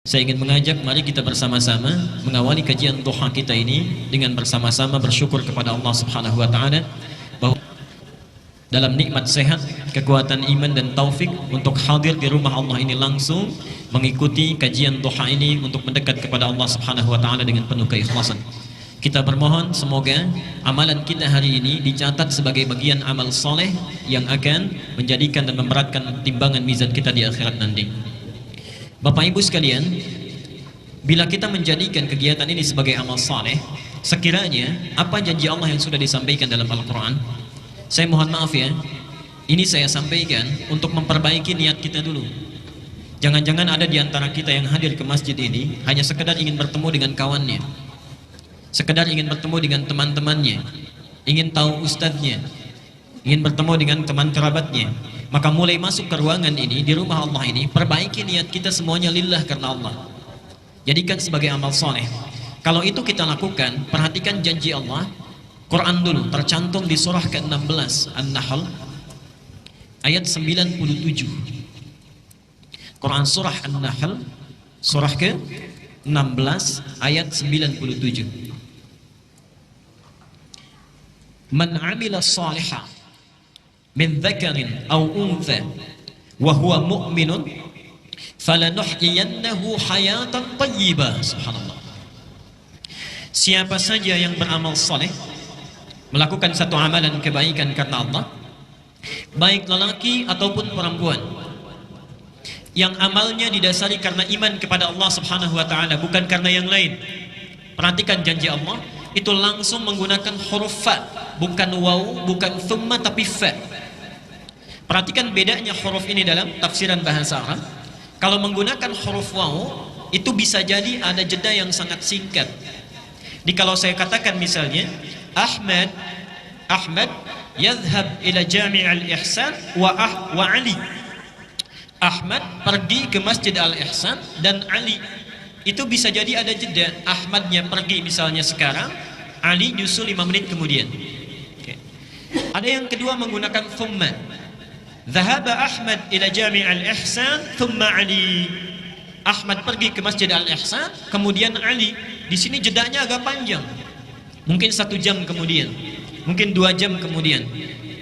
Saya ingin mengajak, mari kita bersama-sama mengawali kajian duha kita ini dengan bersama-sama bersyukur kepada Allah Subhanahu wa taala bahwa dalam nikmat sehat, kekuatan iman dan taufik untuk hadir di rumah Allah ini langsung mengikuti kajian duha ini untuk mendekat kepada Allah Subhanahu wa taala dengan penuh keikhlasan. Kita bermohon semoga amalan kita hari ini dicatat sebagai bagian amal soleh yang akan menjadikan dan memberatkan timbangan mizan kita di akhirat nanti. Bapak Ibu sekalian, bila kita menjadikan kegiatan ini sebagai amal saleh, sekiranya apa janji Allah yang sudah disampaikan dalam Al-Quran? Saya mohon maaf ya, ini saya sampaikan untuk memperbaiki niat kita dulu. Jangan-jangan ada di antara kita yang hadir ke masjid ini hanya sekedar ingin bertemu dengan kawannya, sekedar ingin bertemu dengan teman-temannya, ingin tahu ustadznya, ingin bertemu dengan teman kerabatnya. Maka mulai masuk ke ruangan ini, di rumah Allah ini, perbaiki niat kita semuanya lillah karena Allah. Jadikan sebagai amal soleh. Kalau itu kita lakukan, perhatikan janji Allah. Quran dulu, tercantum di surah ke-16 An-Nahl ayat 97. Quran surah An-Nahl surah ke-16 ayat 97. Man 'amila shalihan min dzakarin aw untha wa huwa mu'minun falanuhyiyannahu hayatan thayyibah. Subhanallah. Siapa saja yang beramal saleh, melakukan satu amalan kebaikan karena Allah, baik lelaki ataupun perempuan, yang amalnya didasari karena iman kepada Allah Subhanahu wa taala, bukan karena yang lain. Perhatikan janji Allah, itu langsung menggunakan huruf fa, bukan waw, bukan thumma, tapi fa. Perhatikan bedanya huruf ini dalam tafsiran bahasa Arab. Kalau menggunakan huruf waw, itu bisa jadi ada jeda yang sangat singkat. Jadi kalau saya katakan misalnya Ahmad yadhhab ila Jami' al-Ihsan wa Ali. Ahmad pergi ke Masjid Al-Ihsan dan Ali. Itu bisa jadi ada jeda. Ahmadnya pergi misalnya sekarang, Ali nyusul 5 menit kemudian. Okay. Ada yang kedua menggunakan thumma. Dhahaba Ahmad ila Jami' al-Ihsan thumma Ali. Ahmad pergi ke Masjid Al-Ihsan, kemudian Ali. Di sini jedanya agak panjang. Mungkin 1 jam kemudian, mungkin 2 jam kemudian.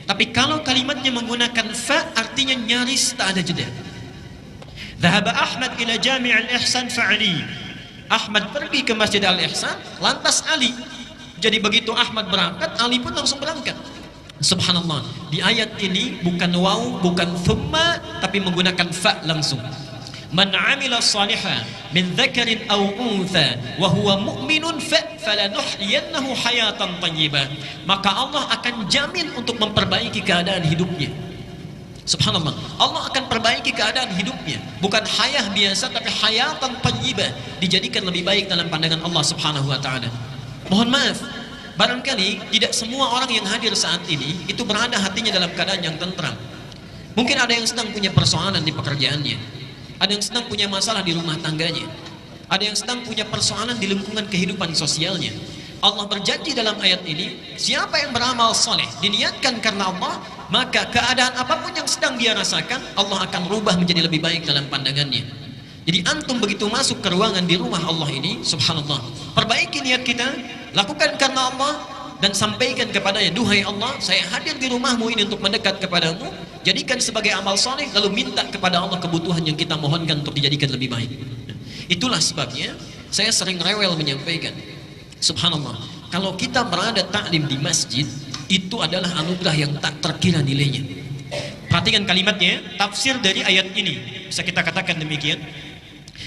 Tapi kalau kalimatnya menggunakan fa, artinya nyaris tak ada jeda. Dhahaba Ahmad ila Jami' al-Ihsan fa Ali. Ahmad pergi ke Masjid Al-Ihsan, lantas Ali. Jadi begitu Ahmad berangkat, Ali pun langsung berangkat. Subhanallah, di ayat ini bukan waw, bukan thumma, tapi menggunakan fa langsung. Man 'amila shalihan min dzakarin aw untha wa huwa mu'minun falanuhyiyannahu hayatan thayyibah. Maka Allah akan jamin untuk memperbaiki keadaan hidupnya. Subhanallah, Allah akan perbaiki keadaan hidupnya. Bukan hayah biasa, tapi hayatan thayyibah, dijadikan lebih baik dalam pandangan Allah Subhanahu wa taala. Mohon maaf, barangkali tidak semua orang yang hadir saat ini itu berada hatinya dalam keadaan yang tentram. Mungkin ada yang sedang punya persoalan di pekerjaannya, ada yang sedang punya masalah di rumah tangganya, ada yang sedang punya persoalan di lingkungan kehidupan sosialnya. Allah berjanji dalam ayat ini, siapa yang beramal soleh diniatkan karena Allah, maka keadaan apapun yang sedang dia rasakan, Allah akan rubah menjadi lebih baik dalam pandangannya. Jadi antum begitu masuk ke ruangan di rumah Allah ini, subhanallah, perbaiki niat kita, lakukan karena Allah, dan sampaikan kepadanya, duhai Allah, saya hadir di rumahmu ini untuk mendekat kepadamu, jadikan sebagai amal soleh, lalu minta kepada Allah kebutuhan yang kita mohonkan untuk dijadikan lebih baik. Itulah sebabnya saya sering rewel menyampaikan, subhanallah, kalau kita berada taklim di masjid, itu adalah anugerah yang tak terkira nilainya. Perhatikan kalimatnya, tafsir dari ayat ini, bisa kita katakan demikian.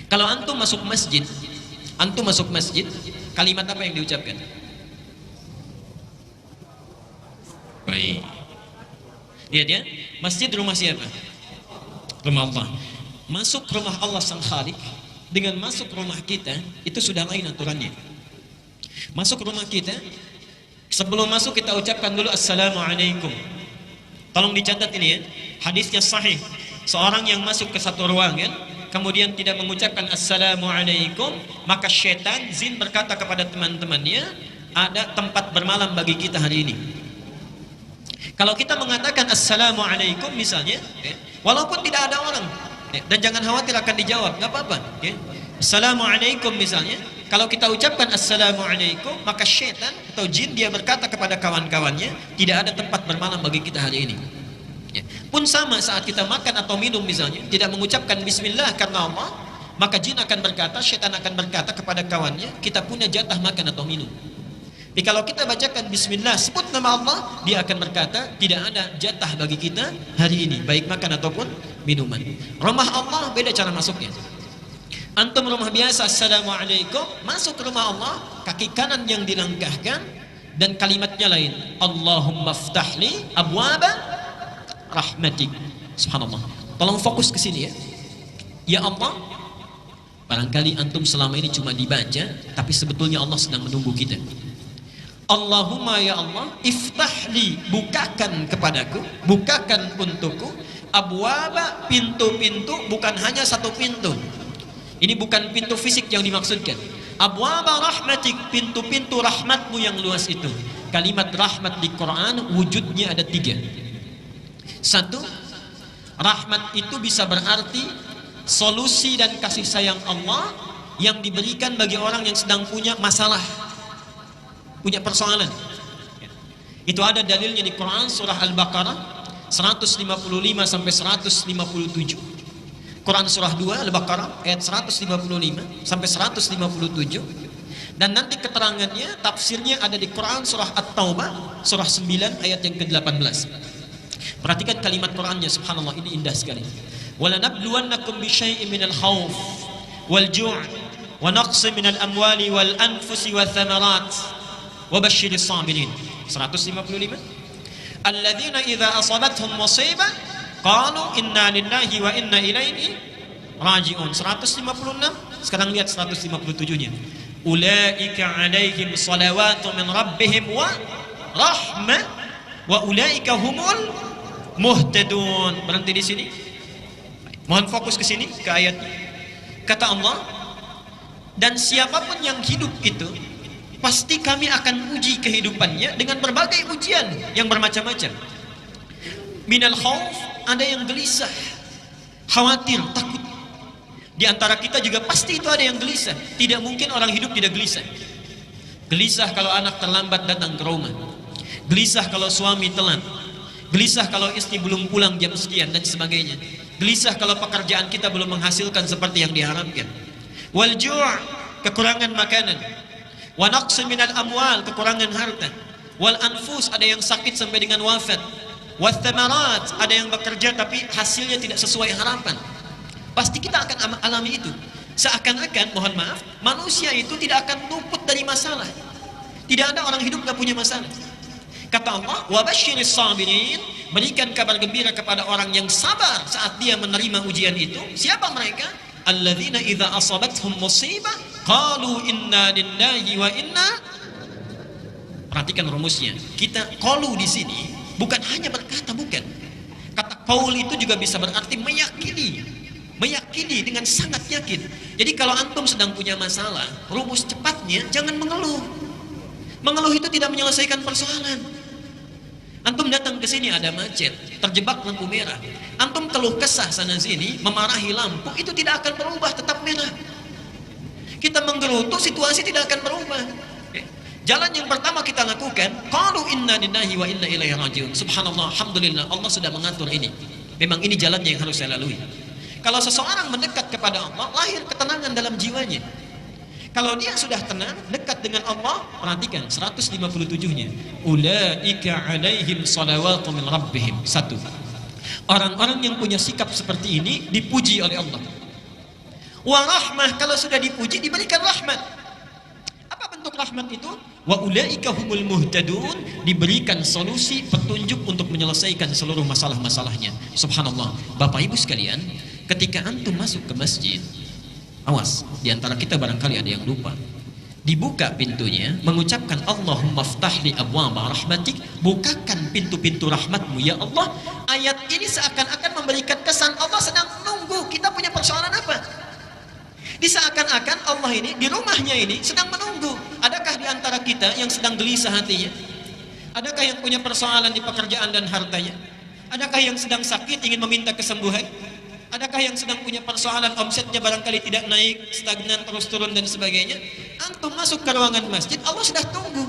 Kalau antum masuk masjid, kalimat apa yang diucapkan? Baik. Lihat ya, masjid rumah siapa? Rumah Allah. Masuk rumah Allah Sang Khalik dengan masuk rumah kita, itu sudah lain aturannya. Masuk rumah kita, sebelum masuk kita ucapkan dulu Assalamualaikum. Tolong dicatat ini ya, hadisnya sahih. Seorang yang masuk ke satu ruangan, kemudian tidak mengucapkan Assalamualaikum, maka syaitan, jin berkata kepada teman-temannya, ada tempat bermalam bagi kita hari ini. Kalau kita mengatakan Assalamualaikum misalnya, walaupun tidak ada orang, dan jangan khawatir akan dijawab, nggak apa-apa. Assalamualaikum misalnya, kalau kita ucapkan Assalamualaikum, maka syaitan atau jin dia berkata kepada kawan-kawannya, tidak ada tempat bermalam bagi kita hari ini. Ya. Pun sama saat kita makan atau minum misalnya, tidak mengucapkan Bismillah karena Allah, maka jin akan berkata, syaitan akan berkata kepada kawannya, kita punya jatah makan atau minum. Tapi kalau kita bacakan Bismillah, sebut nama Allah, dia akan berkata, tidak ada jatah bagi kita hari ini, baik makan ataupun minuman. Rumah Allah beda cara masuknya. Antum rumah biasa, Assalamualaikum, masuk ke rumah Allah, kaki kanan yang dilangkahkan, dan kalimatnya lain, Allahumma ftahli abwaba rahmatik. Subhanallah. Tolong fokus ke sini ya. Ya Allah, barangkali antum selama ini cuma dibaca, tapi sebetulnya Allah sedang menunggu kita. Allahumma ya Allah, iftahli, bukakan kepadaku, bukakan untukku, abwaba, pintu-pintu, bukan hanya satu pintu. Ini bukan pintu fisik yang dimaksudkan. Abwaba rahmatik, pintu-pintu rahmatmu yang luas itu. Kalimat rahmat di Quran wujudnya ada 3. 1, rahmat itu bisa berarti solusi dan kasih sayang Allah yang diberikan bagi orang yang sedang punya masalah, punya persoalan. Itu ada dalilnya di Quran surah Al-Baqarah 155 sampai 157. Quran surah 2 Al-Baqarah ayat 155 sampai 157, dan nanti keterangannya, tafsirnya ada di Quran surah At-Taubah surah 9 ayat yang ke-18. Perhatikan kalimat Qurannya, subhanallah, ini indah sekali. وَلَنَبْلُوَنَّكُمْ بِشَيْءٍ مِنَ الْخَوْفِ وَالْجُوعِ وَنَقْصٍ مِنَ الْأَمْوَالِ وَالْأَنْفُسِ وَالثَّمَرَاتِ وَبَشِّرِ الصَّابِرِينَ 155. الَّذِينَ إِذَا أَصَابَتْهُمْ مُصِيبَةٌ qalu inna lillahi wa inna ilaihi raji'un 156. Sekarang lihat 157-nya. Ulaika alaihim salawatu min rabbihim wa rahmah wa ulaika humul muhtadun. Berhenti di sini. Mohon fokus ke sini, ke ayat. Kata Allah, dan siapapun yang hidup itu pasti kami akan uji kehidupannya dengan berbagai ujian yang bermacam-macam. Minal khauf, ada yang gelisah, khawatir, takut. Di antara kita juga pasti itu ada yang gelisah. Tidak mungkin orang hidup tidak gelisah. Gelisah kalau anak terlambat datang ke rumah, gelisah kalau suami telat, gelisah kalau istri belum pulang jam sekian dan sebagainya, gelisah kalau pekerjaan kita belum menghasilkan seperti yang diharapkan. Wal ju', kekurangan makanan. Wa naqsin minal amwal, kekurangan harta. Wal anfus, ada yang sakit sampai dengan wafat. Wathamarat, ada yang bekerja tapi hasilnya tidak sesuai harapan. Pasti kita akan alami itu. Seakan-akan, mohon maaf, manusia itu tidak akan luput dari masalah. Tidak ada orang hidup gak punya masalah. Kata Allah, wabashiris sabirin, berikan kabar gembira kepada orang yang sabar saat dia menerima ujian itu. Siapa mereka? Alladzina idza asabathum musibah qalu inna lillahi wa inna. Perhatikan rumusnya. Kita qalu di sini bukan hanya berkata, bukan. Kata qaul itu juga bisa berarti meyakini. Meyakini dengan sangat yakin. Jadi kalau antum sedang punya masalah, rumus cepatnya jangan mengeluh. Mengeluh itu tidak menyelesaikan persoalan. Antum datang ke sini ada macet, terjebak lampu merah. Antum keluh kesah sana sini, memarahi lampu, itu tidak akan berubah, tetap merah. Kita menggerutu, situasi tidak akan berubah. Jalan yang pertama kita lakukan, qalu inna lillahi wa inna ilaihi raji'un. Subhanallah, alhamdulillah, Allah sudah mengatur ini. Memang ini jalannya yang harus saya lalui. Kalau seseorang mendekat kepada Allah, lahir ketenangan dalam jiwanya. Kalau dia sudah tenang, dekat dengan Allah, perhatikan 157-nya. Ulaika alaihim salawatu min rabbihim. 1. Orang-orang yang punya sikap seperti ini dipuji oleh Allah. Wa rahmah, kalau sudah dipuji diberikan rahmat. Bentuk rahmat itu, wa ulaika humul muhtadun, diberikan solusi, petunjuk untuk menyelesaikan seluruh masalah-masalahnya. Subhanallah. Bapak Ibu sekalian, ketika antum masuk ke masjid, awas, di antara kita barangkali ada yang lupa. Dibuka pintunya, mengucapkan Allahumma ftahli abwaba rahmatik, bukakan pintu-pintu rahmatmu ya Allah. Ayat ini seakan-akan memberikan kesan Allah sedang menunggu kita punya persoalan apa. Diseakan-akan Allah ini di rumahnya ini sedang menunggu. Adakah di antara kita yang sedang gelisah hatinya? Adakah yang punya persoalan di pekerjaan dan hartanya? Adakah yang sedang sakit ingin meminta kesembuhan? Adakah yang sedang punya persoalan omsetnya barangkali tidak naik, stagnan, terus turun dan sebagainya? Antum masuk ke ruangan masjid, Allah sudah tunggu.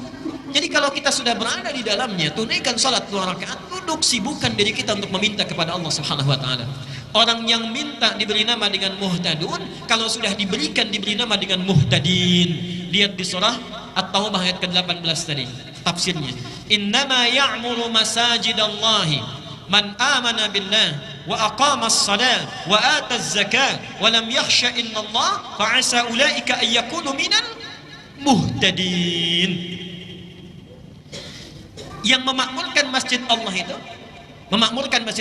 Jadi kalau kita sudah berada di dalamnya, tunaikan salat 2 rakaat, duduk sibukkan diri kita untuk meminta kepada Allah Subhanahu wa taala. Orang yang minta diberi nama dengan muhtadun, kalau sudah diberikan diberi nama dengan muhtadin. Lihat di surah At-Taubah ayat ke-18 tadi, tafsirnya. Innama ya'muru masajidallahi man amana billah wa aqama as-salat wa ata az-zakat wa lam yakhsha illa Allah fa asa ulaika ay yakunu minal muhtadin. Yang memakmurkan masjid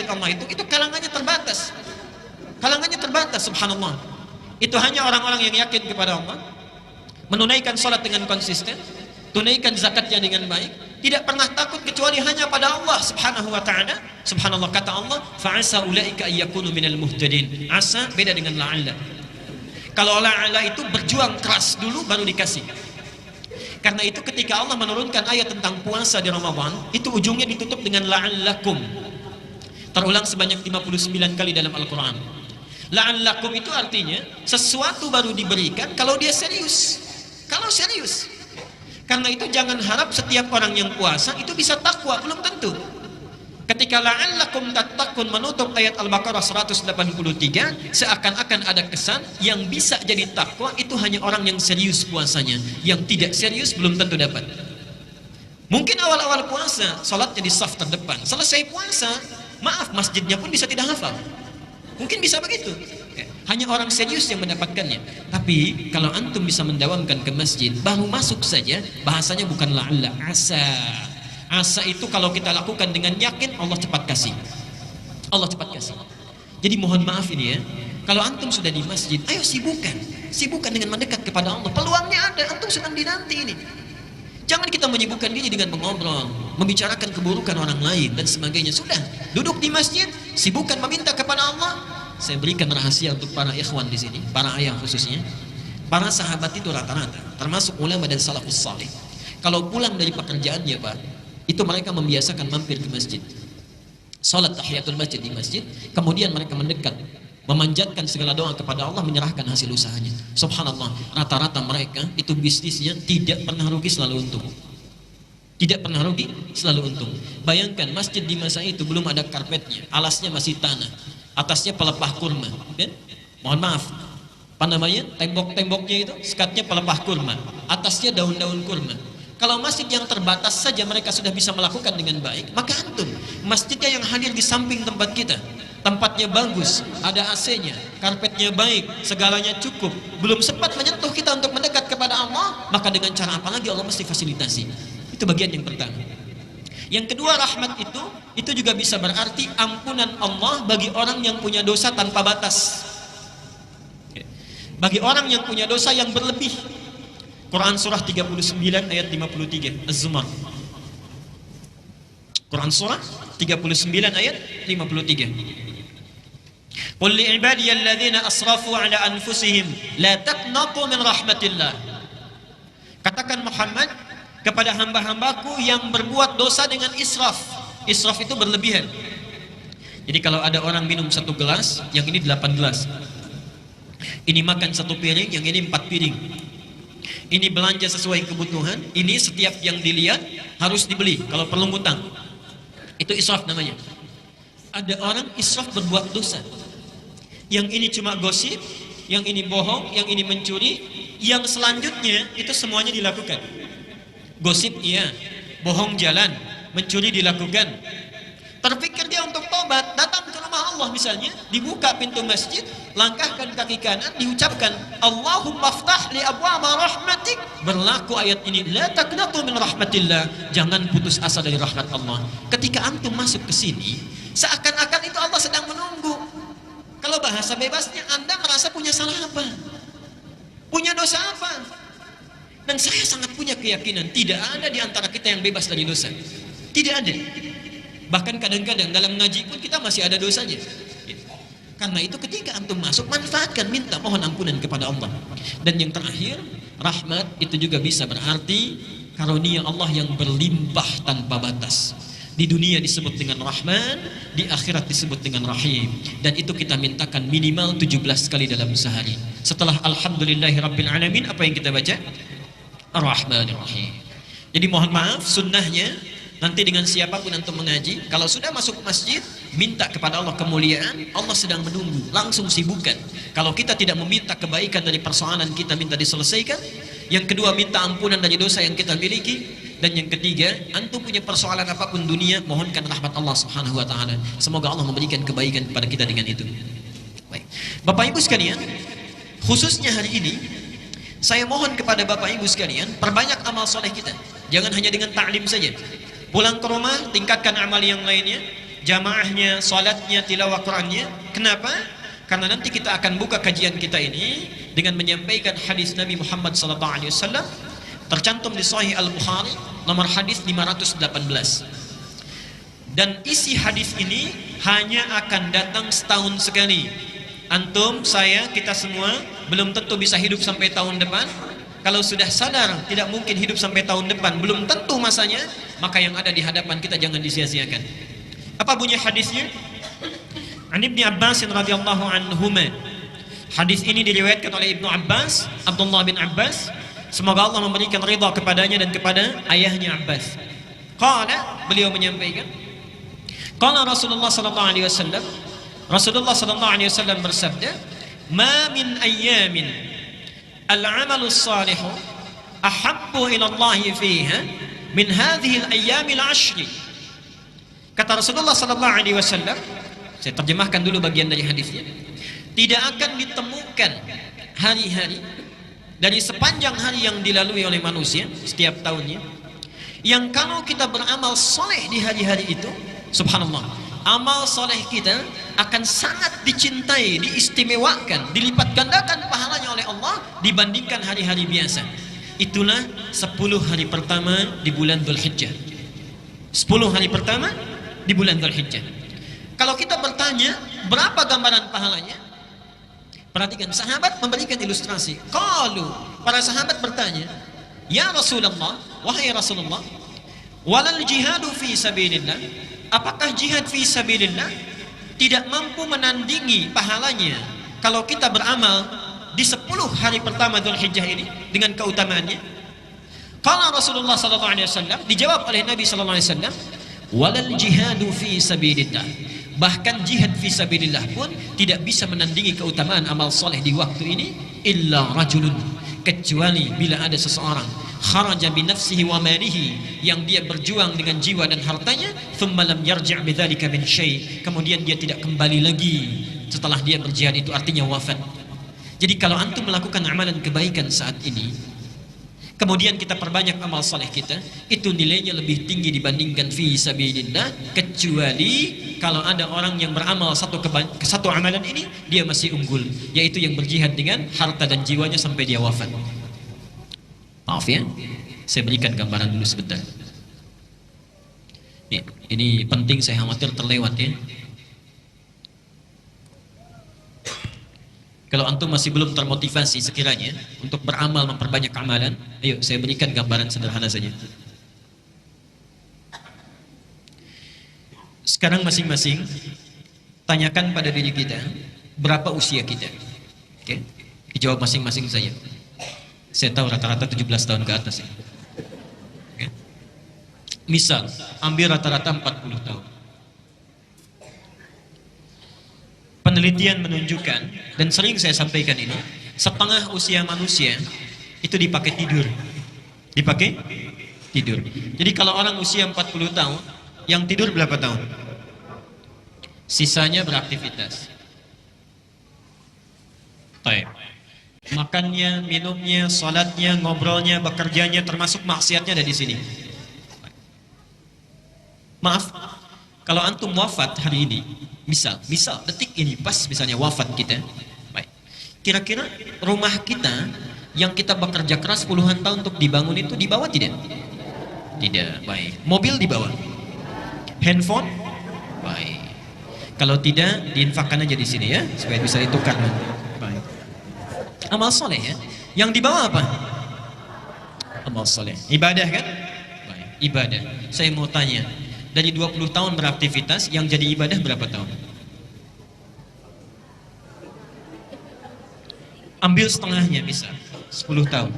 Allah itu kalangannya terbatas. Kalangannya terbatas, subhanallah. Itu hanya orang-orang yang yakin kepada Allah, menunaikan salat dengan konsisten, tunaikan zakatnya dengan baik, tidak pernah takut kecuali hanya pada Allah Subhanahu wa taala. Subhanallah, kata Allah, fa'asa ulaika ayyakunu minal muhtadin. Asa beda dengan la'alla. Kalau la'alla itu berjuang keras dulu baru dikasih. Karena itu ketika Allah menurunkan ayat tentang puasa di Ramadan, itu ujungnya ditutup dengan la'allakum. Terulang sebanyak 59 kali dalam Al-Qur'an. La'allakum itu artinya sesuatu baru diberikan kalau dia serius. Kalau serius. Karena itu jangan harap setiap orang yang puasa itu bisa takwa, belum tentu. Ketika la'allakum tattaqun menutup ayat Al-Baqarah 183, seakan-akan ada kesan yang bisa jadi takwa itu hanya orang yang serius puasanya. Yang tidak serius belum tentu dapat. Mungkin awal-awal puasa salatnya di saf terdepan, selesai puasa, maaf, masjidnya pun bisa tidak hafal. Mungkin bisa begitu. Hanya orang serius yang mendapatkannya. Tapi kalau antum bisa mendawamkan ke masjid, baru masuk saja, bahasanya bukan la'alla, asa. Asa itu kalau kita lakukan dengan yakin, Allah cepat kasih. Allah cepat kasih. Jadi mohon maaf ini ya, kalau antum sudah di masjid, ayo sibukkan dengan mendekat kepada Allah. Peluangnya ada, antum sedang dinanti ini. Jangan kita menyibukkan diri dengan mengobrol, membicarakan keburukan orang lain dan sebagainya. Sudah, duduk di masjid, sibukkan meminta kepada Allah. Saya berikan rahasia untuk para ikhwan di sini, para ayah khususnya. Para sahabat itu rata-rata, termasuk ulama dan salafus salih, kalau pulang dari pekerjaannya, Pak, itu mereka membiasakan mampir ke masjid, salat tahiyatul masjid di masjid, kemudian mereka mendekat, memanjatkan segala doa kepada Allah, menyerahkan hasil usahanya. Subhanallah, rata-rata mereka itu bisnisnya tidak pernah rugi, selalu untung. Tidak pernah rugi, selalu untung. Bayangkan masjid di masa itu belum ada karpetnya, alasnya masih tanah, atasnya pelepah kurma, dan mohon maaf, apa namanya, tembok-temboknya itu sekatnya pelepah kurma, atasnya daun-daun kurma. Kalau masjid yang terbatas saja mereka sudah bisa melakukan dengan baik, maka antum masjidnya yang hadir di samping tempat kita, tempatnya bagus, ada AC-nya, karpetnya baik, segalanya cukup, belum sempat menyentuh kita untuk mendekat kepada Allah, maka dengan cara apa lagi Allah mesti fasilitasi. Itu bagian yang pertama. Yang kedua, rahmat itu juga bisa berarti ampunan Allah bagi orang yang punya dosa tanpa batas, bagi orang yang punya dosa yang berlebih. Quran surah 39 ayat 53, Az-Zumar. Quran surah 39 ayat 53. Qul li'ibadiyalladzina asrafu ala anfusihim la taqnatu min rahmatillah. Katakan Muhammad kepada hamba-hambaku yang berbuat dosa dengan israf. Israf itu berlebihan. Jadi kalau ada orang minum 1 gelas, yang ini 8 gelas. Ini makan 1 piring, yang ini 4 piring. Ini belanja sesuai kebutuhan, ini setiap yang dilihat harus dibeli, kalau perlu ngutang. Itu israf namanya. Ada orang israf berbuat dosa. Yang ini cuma gosip, yang ini bohong, yang ini mencuri, yang selanjutnya itu semuanya dilakukan. Gosip iya, bohong jalan, mencuri dilakukan. Terpikir dia untuk tobat, datang ke rumah Allah misalnya, dibuka pintu masjid, langkahkan kaki kanan, diucapkan Allahumma ftah li abwaba rahmatik. Berlaku ayat ini, la taqnatu min rahmatillah, jangan putus asa dari rahmat Allah. Ketika antum masuk ke sini, seakan-akan itu Allah sedang menunggu. Kalau bahasa bebasnya, Anda merasa punya salah apa? Punya dosa apa? Dan saya sangat punya keyakinan tidak ada di antara kita yang bebas dari dosa. Tidak ada. Bahkan kadang-kadang dalam ngaji pun kita masih ada dosanya. Karena itu ketika antum masuk, manfaatkan, minta mohon ampunan kepada Allah. Dan yang terakhir, rahmat itu juga bisa berarti karunia Allah yang berlimpah tanpa batas. Di dunia disebut dengan Rahman, di akhirat disebut dengan Rahim. Dan itu kita mintakan minimal 17 kali dalam sehari. Setelah Alhamdulillahirabbil alamin, apa yang kita baca? Ar-Rahmanir Rahim. Jadi mohon maaf, sunnahnya nanti dengan siapapun antum mengaji, kalau sudah masuk masjid, minta kepada Allah kemuliaan, Allah sedang menunggu, langsung sibukkan. Kalau kita tidak meminta kebaikan dari persoalan kita, minta diselesaikan. Yang kedua, minta ampunan dari dosa yang kita miliki. Dan yang ketiga, antum punya persoalan apapun dunia, mohonkan rahmat Allah Subhanahu wa taala. Semoga Allah memberikan kebaikan kepada kita dengan itu. Baik. Bapak Ibu sekalian, khususnya hari ini saya mohon kepada Bapak Ibu sekalian, perbanyak amal soleh kita. Jangan hanya dengan ta'lim saja. Pulang ke rumah, tingkatkan amal yang lainnya, jamaahnya, salatnya, tilawah Qur'annya. Kenapa? Karena nanti kita akan buka kajian kita ini dengan menyampaikan hadis Nabi Muhammad SAW tercantum di Sahih Al-Bukhari nomor hadis 518. Dan isi hadis ini hanya akan datang setahun sekali. Antum, saya, kita semua belum tentu bisa hidup sampai tahun depan. Kalau sudah sadar tidak mungkin hidup sampai tahun depan, belum tentu masanya, maka yang ada di hadapan kita jangan disia-siakan. Apa bunyi hadisnya? An Ibnu Abbas radhiyallahu anhuma. Hadis ini diriwayatkan oleh Ibnu Abbas, Abdullah bin Abbas. Semoga Allah memberikan ridha kepadanya dan kepada ayahnya Abbas. Qala, beliau menyampaikan, qala Rasulullah sallallahu alaihi wasallam, Rasulullah sallallahu alaihi wasallam bersabda, "Ma min ayyamin al-'amalu shalihu ahabbu ila Allah fiha min hadhihi al-ayyam al-'ashr." Kata Rasulullah sallallahu alaihi wasallam, saya terjemahkan dulu bagian dari hadisnya. Tidak akan ditemukan hari-hari dari sepanjang hari yang dilalui oleh manusia setiap tahunnya, yang kalau kita beramal soleh di hari-hari itu, subhanallah, amal soleh kita akan sangat dicintai, diistimewakan, dilipat gandakan pahalanya oleh Allah dibandingkan hari-hari biasa. Itulah 10 hari pertama di bulan Dzulhijjah. 10 hari pertama di bulan Dzulhijjah. Kalau kita bertanya berapa gambaran pahalanya, perhatikan, sahabat memberikan ilustrasi. Qalu, para sahabat bertanya, "Ya Rasulullah, wahai Rasulullah, walal jihadu fi sabilillah?" Apakah jihad fi sabilillah tidak mampu menandingi pahalanya kalau kita beramal di 10 hari pertama Dzulhijjah ini dengan keutamaannya? Qala Rasulullah sallallahu alaihi wasallam, dijawab oleh Nabi sallallahu alaihi wasallam, "Walal jihadu fi sabilillah." Bahkan jihad fisabilillah pun tidak bisa menandingi keutamaan amal soleh di waktu ini, illa rajulun, kecuali bila ada seseorang kharaja bi nafsihi wa malihi, yang dia berjuang dengan jiwa dan hartanya, thumma lam yarji' bidzalika min syai', kemudian dia tidak kembali lagi setelah dia berjihad, itu artinya wafat. Jadi kalau antum melakukan amalan kebaikan saat ini, kemudian kita perbanyak amal saleh kita, itu nilainya lebih tinggi dibandingkan fi sabilillah, kecuali kalau ada orang yang beramal satu amalan ini dia masih unggul, yaitu yang berjihad dengan harta dan jiwanya sampai dia wafat. Maaf ya, saya berikan gambaran dulu sebentar. Ini penting, saya khawatir terlewat ya. Kalau antum masih belum termotivasi sekiranya untuk beramal, memperbanyak amalan, ayo saya berikan gambaran sederhana saja. Sekarang masing-masing tanyakan pada diri kita, berapa usia kita? Oke? Dijawab masing-masing saja. Saya tahu rata-rata 17 tahun ke atas ya. Oke? Misal, ambil rata-rata 40 tahun. Penelitian menunjukkan, dan sering saya sampaikan ini, setengah usia manusia itu dipakai tidur. Dipakai tidur. Jadi kalau orang usia 40 tahun, yang tidur berapa tahun? Sisanya beraktivitas. Baik. Makannya, minumnya, salatnya, ngobrolnya, bekerjanya, termasuk maksiatnya ada di sini. Maaf, kalau antum wafat hari ini, misal detik ini pas misalnya wafat kita, baik. Kira-kira rumah kita yang kita bekerja keras puluhan tahun untuk dibangun itu dibawa tidak? Tidak, baik. Mobil dibawa? Handphone? Baik. Kalau tidak, diinfakkan aja di sini ya, supaya bisa ditukar. Baik. Amal soleh ya. Yang dibawa apa? Amal soleh. Ibadah kan? Baik. Ibadah. Saya mau tanya, Dari 20 tahun beraktivitas, yang jadi ibadah berapa tahun? Ambil setengahnya bisa, 10 tahun.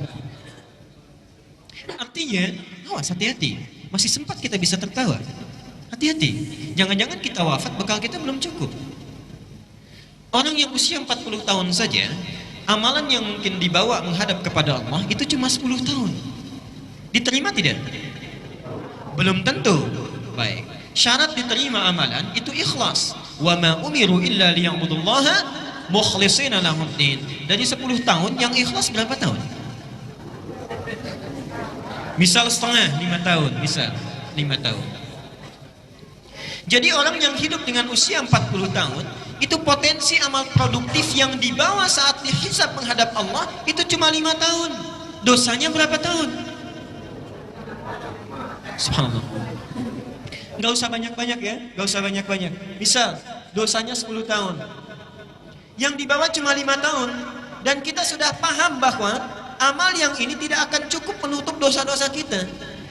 Artinya, awas, hati-hati. Masih sempat kita bisa tertawa. Hati-hati. Jangan-jangan kita wafat, bekal kita belum cukup. Orang yang usia 40 tahun saja, amalan yang mungkin dibawa menghadap kepada Allah itu cuma 10 tahun. Diterima tidak? Belum tentu. Baik. Syarat diterima amalan itu ikhlas. Wa ma umiru illa liya'budullaha mukhlishina lahuddin. Dari 10 tahun yang ikhlas berapa tahun? Misal setengah, 5 tahun, misal 5 tahun. Jadi orang yang hidup dengan usia 40 tahun, itu potensi amal produktif yang dibawa saat dihisab menghadap Allah itu cuma 5 tahun. Dosanya berapa tahun? Subhanallah. Gak usah banyak-banyak ya, gak usah banyak-banyak. Misal, dosanya 10 tahun. Yang dibawa cuma 5 tahun. Dan kita sudah paham bahwa amal yang ini tidak akan cukup menutup dosa-dosa kita.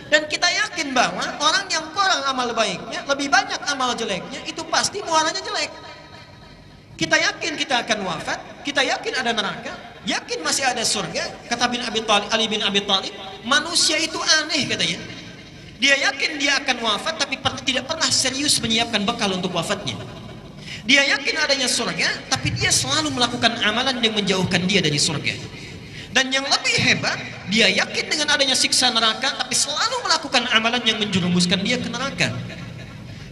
Dan kita yakin bahwa orang yang kurang amal baiknya, lebih banyak amal jeleknya, itu pasti muaranya jelek. Kita yakin kita akan wafat, kita yakin ada neraka, yakin masih ada surga. Kata Ali bin Abi Thalib, manusia itu aneh katanya. Dia yakin dia akan wafat, tapi tidak pernah serius menyiapkan bekal untuk wafatnya. Dia yakin adanya surga, tapi dia selalu melakukan amalan yang menjauhkan dia dari surga. Dan yang lebih hebat, dia yakin dengan adanya siksa neraka, tapi selalu melakukan amalan yang menjerumuskan dia ke neraka.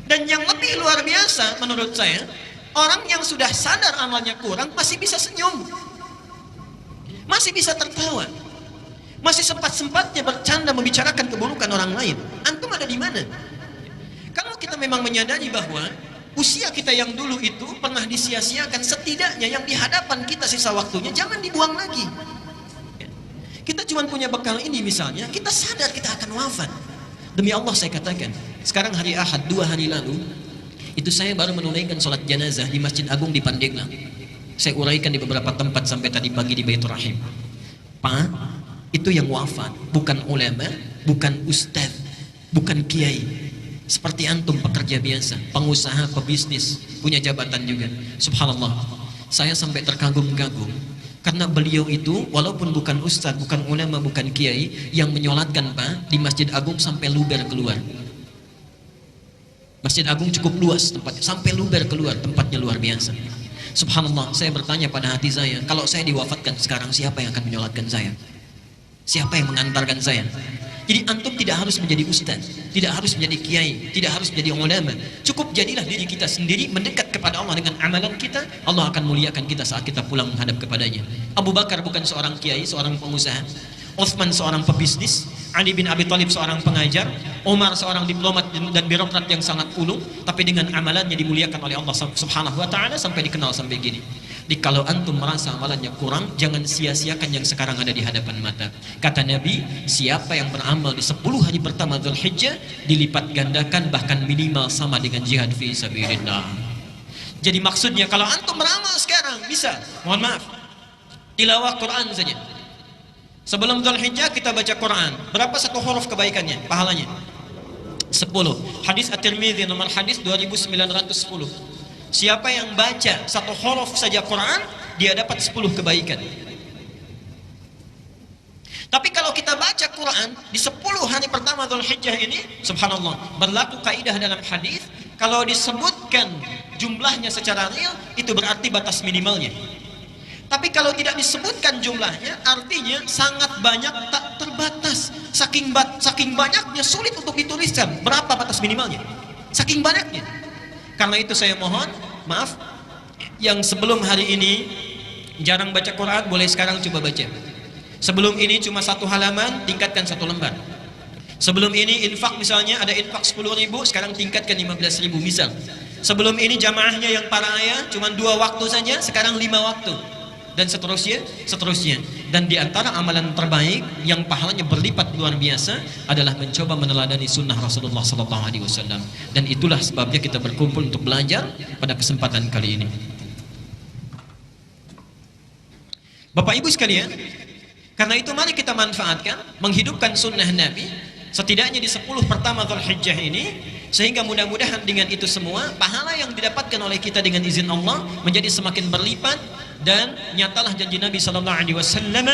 Dan yang lebih luar biasa menurut saya, orang yang sudah sadar amalnya kurang masih bisa senyum, masih bisa tertawa, masih sempat-sempatnya bercanda membicarakan keburukan orang lain. Antum ada di mana? Kalau kita memang menyadari bahwa usia kita yang dulu itu pernah disia-siakan, setidaknya yang di hadapan kita sisa waktunya jangan dibuang lagi. Kita cuma punya bekal ini misalnya, kita sadar kita akan wafat. Demi Allah saya katakan, sekarang hari Ahad 2 hari lalu, itu saya baru menunaikan sholat jenazah di Masjid Agung di Pandeglang. Saya uraikan di beberapa tempat sampai tadi pagi di Baitur Rahim. Pak, itu yang wafat bukan ulama, bukan ustadz, bukan kiai. Seperti antum pekerja biasa, pengusaha, pebisnis, punya jabatan juga. Subhanallah, saya sampai terkagum-kagum. Karena beliau itu walaupun bukan ustadz, bukan ulama, bukan kiai, yang menyolatkan Pak di Masjid Agung sampai luber keluar. Masjid Agung cukup luas tempatnya, sampai luber keluar, tempatnya luar biasa. Subhanallah, saya bertanya pada hati saya, kalau saya diwafatkan sekarang, siapa yang akan menyolatkan saya? Siapa yang mengantarkan saya? Jadi antum tidak harus menjadi ustaz, tidak harus menjadi kiai, tidak harus menjadi ulama. Cukup jadilah diri kita sendiri mendekat kepada Allah dengan amalan kita. Allah akan muliakan kita saat kita pulang menghadap kepadanya. Abu Bakar bukan seorang kiai, seorang pengusaha. Utsman seorang pebisnis, Ali bin Abi Thalib seorang pengajar, Umar seorang diplomat dan birokrat yang sangat ulung, tapi dengan amalannya dimuliakan oleh Allah Subhanahu wa taala sampai dikenal sampai gini. Jadi kalau antum merasa amalannya kurang, jangan sia-siakan yang sekarang ada di hadapan mata. Kata Nabi, siapa yang beramal di 10 hari pertama Dzulhijjah dilipat gandakan bahkan minimal sama dengan jihad fi sabilillah. Jadi maksudnya kalau antum beramal sekarang bisa, mohon maaf, tilawah Quran saja. Sebelum Dzulhijjah kita baca Quran. Berapa satu huruf kebaikannya, pahalanya? 10. Hadis At-Tirmidzi nomor hadis 2910. Siapa yang baca satu huruf saja Quran, dia dapat 10 kebaikan. Tapi kalau kita baca Quran di 10 hari pertama Dzulhijjah ini, subhanallah, berlaku kaidah dalam hadis, kalau disebutkan jumlahnya secara real, itu berarti batas minimalnya. Tapi kalau tidak disebutkan jumlahnya, artinya sangat banyak, tak terbatas. Saking banyaknya sulit untuk dituliskan berapa batas minimalnya. Saking banyaknya. Karena itu saya mohon, maaf, yang sebelum hari ini jarang baca Quran, boleh sekarang coba baca. Sebelum ini cuma 1 halaman, tingkatkan 1 lembar. Sebelum ini infak misalnya ada infak 10.000, sekarang tingkatkan 15.000 misal. Sebelum ini jamaahnya yang para ayah cuma 2 waktu saja, sekarang 5 waktu. Dan seterusnya. Dan di antara amalan terbaik yang pahalanya berlipat luar biasa adalah mencoba meneladani sunnah Rasulullah SAW. Dan itulah sebabnya kita berkumpul untuk belajar pada kesempatan kali ini. Bapak Ibu sekalian, karena itu mari kita manfaatkan menghidupkan sunnah Nabi. Setidaknya di 10 pertama Dzulhijjah ini, Sehingga mudah-mudahan dengan itu semua pahala yang didapatkan oleh kita dengan izin Allah menjadi semakin berlipat. Dan nyatalah janji Nabi sallallahu alaihi wasallam,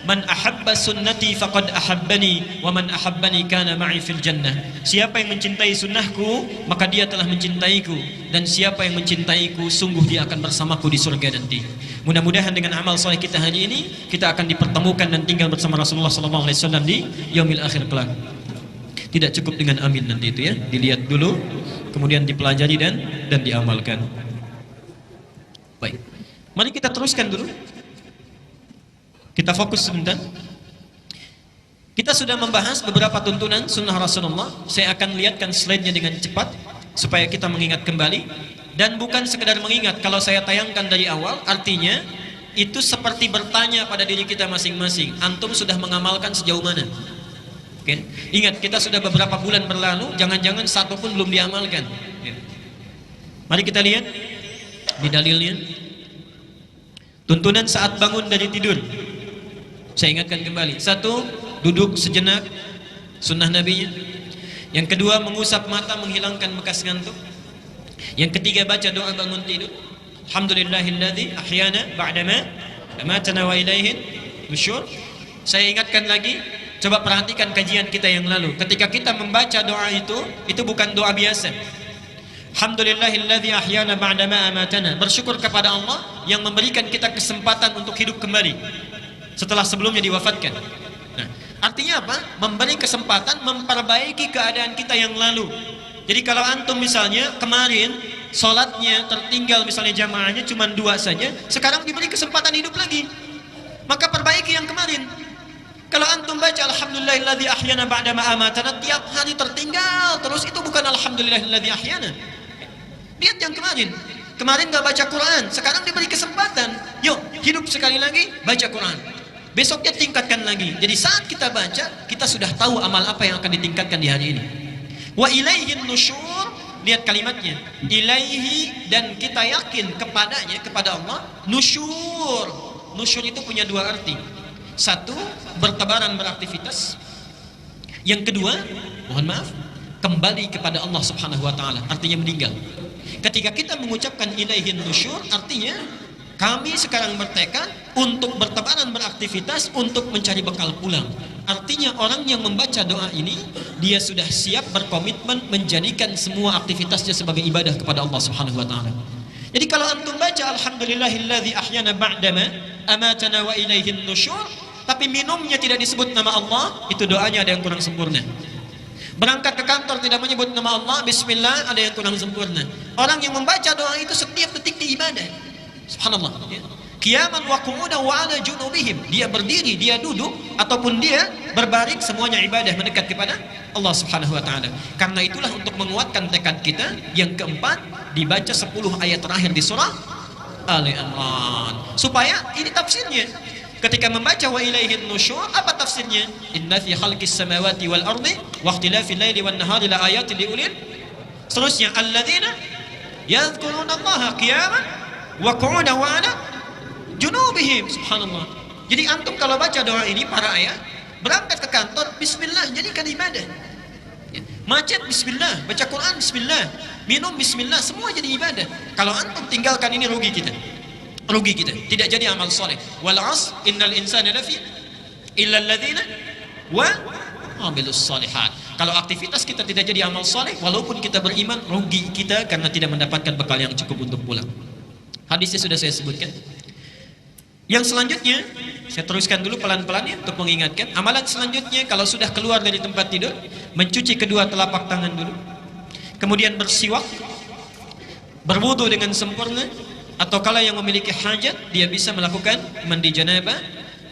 man ahabba sunnati faqad ahabbani wa man ahabbani kana ma'i fil jannah. Siapa yang mencintai sunnahku maka dia telah mencintaiku, dan siapa yang mencintaiku sungguh dia akan bersamaku di surga nanti. Mudah-mudahan dengan amal soleh kita hari ini kita akan dipertemukan dan tinggal bersama Rasulullah sallallahu alaihi wasallam di yaumil akhir kelak. Tidak cukup dengan amin nanti itu ya, dilihat dulu kemudian dipelajari dan diamalkan. Baik. Mari kita teruskan dulu. Kita fokus sebentar. Kita sudah membahas beberapa tuntunan sunnah Rasulullah. Saya akan lihatkan slide-nya dengan cepat supaya kita mengingat kembali. Dan bukan sekedar mengingat, kalau saya tayangkan dari awal, artinya itu seperti bertanya pada diri kita masing-masing. Antum sudah mengamalkan sejauh mana? Oke. Ingat, kita sudah beberapa bulan berlalu, jangan-jangan satu pun belum diamalkan. Mari kita lihat di dalilnya. Tuntunan saat bangun dari tidur. Saya ingatkan kembali. Satu, duduk sejenak, sunnah nabinya. Yang kedua, mengusap mata menghilangkan bekas ngantuk. Yang ketiga, baca doa bangun tidur. Alhamdulillahilladzi ahyana ba'dama amatana wa ilaihin nusyur. Saya ingatkan lagi, coba perhatikan kajian kita yang lalu. Ketika kita membaca doa itu bukan doa biasa. Alhamdulillahilladzi ahyana ba'dama amatana. Bersyukur kepada Allah yang memberikan kita kesempatan untuk hidup kembali setelah sebelumnya diwafatkan. Nah, artinya apa? Memberi kesempatan memperbaiki keadaan kita yang lalu. Jadi kalau antum misalnya kemarin sholatnya tertinggal, misalnya jamaahnya cuma 2 saja, sekarang diberi kesempatan hidup lagi, maka perbaiki yang kemarin. Kalau antum baca Alhamdulillahilladzi ahyana ba'dama amatana tiap hari tertinggal terus, itu bukan Alhamdulillahilladzi ahyana. Lihat yang kemarin. Kemarin gak baca Quran, sekarang diberi kesempatan. Yuk, hidup sekali lagi, baca Quran. Besoknya tingkatkan lagi. Jadi saat kita baca, kita sudah tahu amal apa yang akan ditingkatkan di hari ini. Wa ilaihin nusyur. Lihat kalimatnya. Ilaihi, dan kita yakin kepadanya, kepada Allah. Nusyur. Nusyur itu punya 2 arti. Satu, bertebaran beraktivitas. Yang kedua, mohon maaf, kembali kepada Allah subhanahu wa ta'ala. Artinya meninggal. Ketika kita mengucapkan ilaihin nusyur, artinya kami sekarang bertekad untuk bertebaran beraktivitas untuk mencari bekal pulang. Artinya orang yang membaca doa ini, dia sudah siap berkomitmen menjadikan semua aktivitasnya sebagai ibadah kepada Allah subhanahu wa ta'ala. Jadi kalau antum baca Alhamdulillahilladzi ahyana ba'dama amatana wa ilaihin nusyur, tapi minumnya tidak disebut nama Allah, itu doanya ada yang kurang sempurna. Berangkat ke kantor tidak menyebut nama Allah, bismillah, ada yang kurang sempurna. Orang yang membaca doa itu setiap detik di ibadah. Subhanallah. Qiyaman wa qu'udan wa 'ala junubihim. Dia berdiri, dia duduk, ataupun dia berbaring, semuanya ibadah mendekat kepada Allah Subhanahu wa taala. Karena itulah untuk menguatkan tekad kita, yang keempat, dibaca 10 ayat terakhir di surah Ali Imran. Supaya ini tafsirnya. Ketika membaca wa ilaihin nusyur, apa tafsirnya? Inna fi khalqis samawati wal ardi wa ikhtilafil laili wan nahari la ayatin liulil. Seterusnya, alladzina yadhkuruna Allaha qiyaman wa qu'udan wa 'ala junubihim. Subhanallah. Jadi antum kalau baca doa ini, para ayat, berangkat ke kantor, bismillah, jadikan ibadah. Macet, bismillah. Baca Quran, bismillah. Minum, bismillah. Semua jadi ibadah. Kalau antum tinggalkan ini, rugi kita. Rugi kita, tidak jadi amal soleh. Wal 'asr innal insana lafi illa alladzina wa amilus solihat. Kalau aktivitas kita tidak jadi amal soleh, walaupun kita beriman, rugi kita karena tidak mendapatkan bekal yang cukup untuk pulang. Hadisnya sudah saya sebutkan. Yang selanjutnya, saya teruskan dulu pelan-pelan ya untuk mengingatkan. Amalan selanjutnya, kalau sudah keluar dari tempat tidur, mencuci kedua telapak tangan dulu, kemudian bersiwak, berwudu dengan sempurna. Atau kalau yang memiliki hajat, dia bisa melakukan mandi janabah.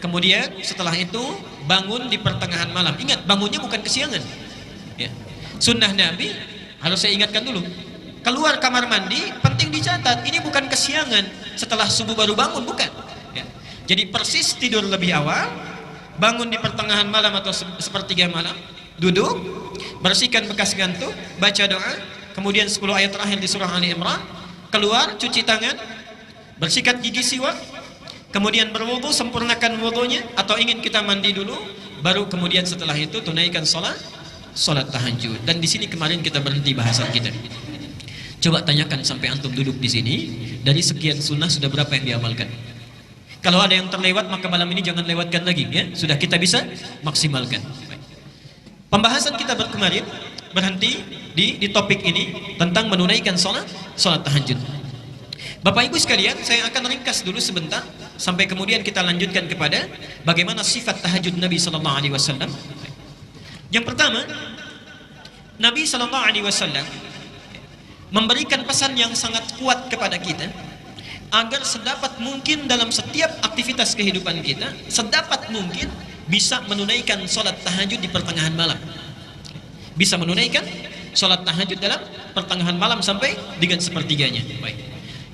Kemudian setelah itu bangun di pertengahan malam. Ingat, bangunnya bukan kesiangan ya. Sunnah Nabi, harus saya ingatkan dulu, keluar kamar mandi penting dicatat. Ini bukan kesiangan setelah subuh baru bangun, bukan ya. Jadi persis tidur lebih awal, bangun di pertengahan malam atau sepertiga malam, duduk, bersihkan bekas ngantuk, baca doa, kemudian 10 ayat terakhir di surah Ali Imran, keluar, cuci tangan, bersihkan gigi, siwak, kemudian berwudu, sempurnakan wudunya, atau ingin kita mandi dulu, baru kemudian setelah itu tunaikan sholat Salat tahajud. Dan di sini kemarin kita berhenti bahasan kita. Coba tanyakan sampai antum duduk di sini, dari sekian sunnah sudah berapa yang diamalkan? Kalau ada yang terlewat maka malam ini jangan lewatkan lagi ya. Sudah kita bisa maksimalkan. Pembahasan kita kemarin berhenti di topik ini tentang menunaikan salat tahajud. Bapak Ibu sekalian, saya akan ringkas dulu sebentar sampai kemudian kita lanjutkan kepada bagaimana sifat tahajud Nabi sallallahu alaihi wasallam. Yang pertama, Nabi sallallahu alaihi wasallam memberikan pesan yang sangat kuat kepada kita agar sedapat mungkin dalam setiap aktivitas kehidupan kita, sedapat mungkin bisa menunaikan salat tahajud di pertengahan malam. Bisa menunaikan salat tahajud dalam pertengahan malam sampai dengan sepertiganya. Baik.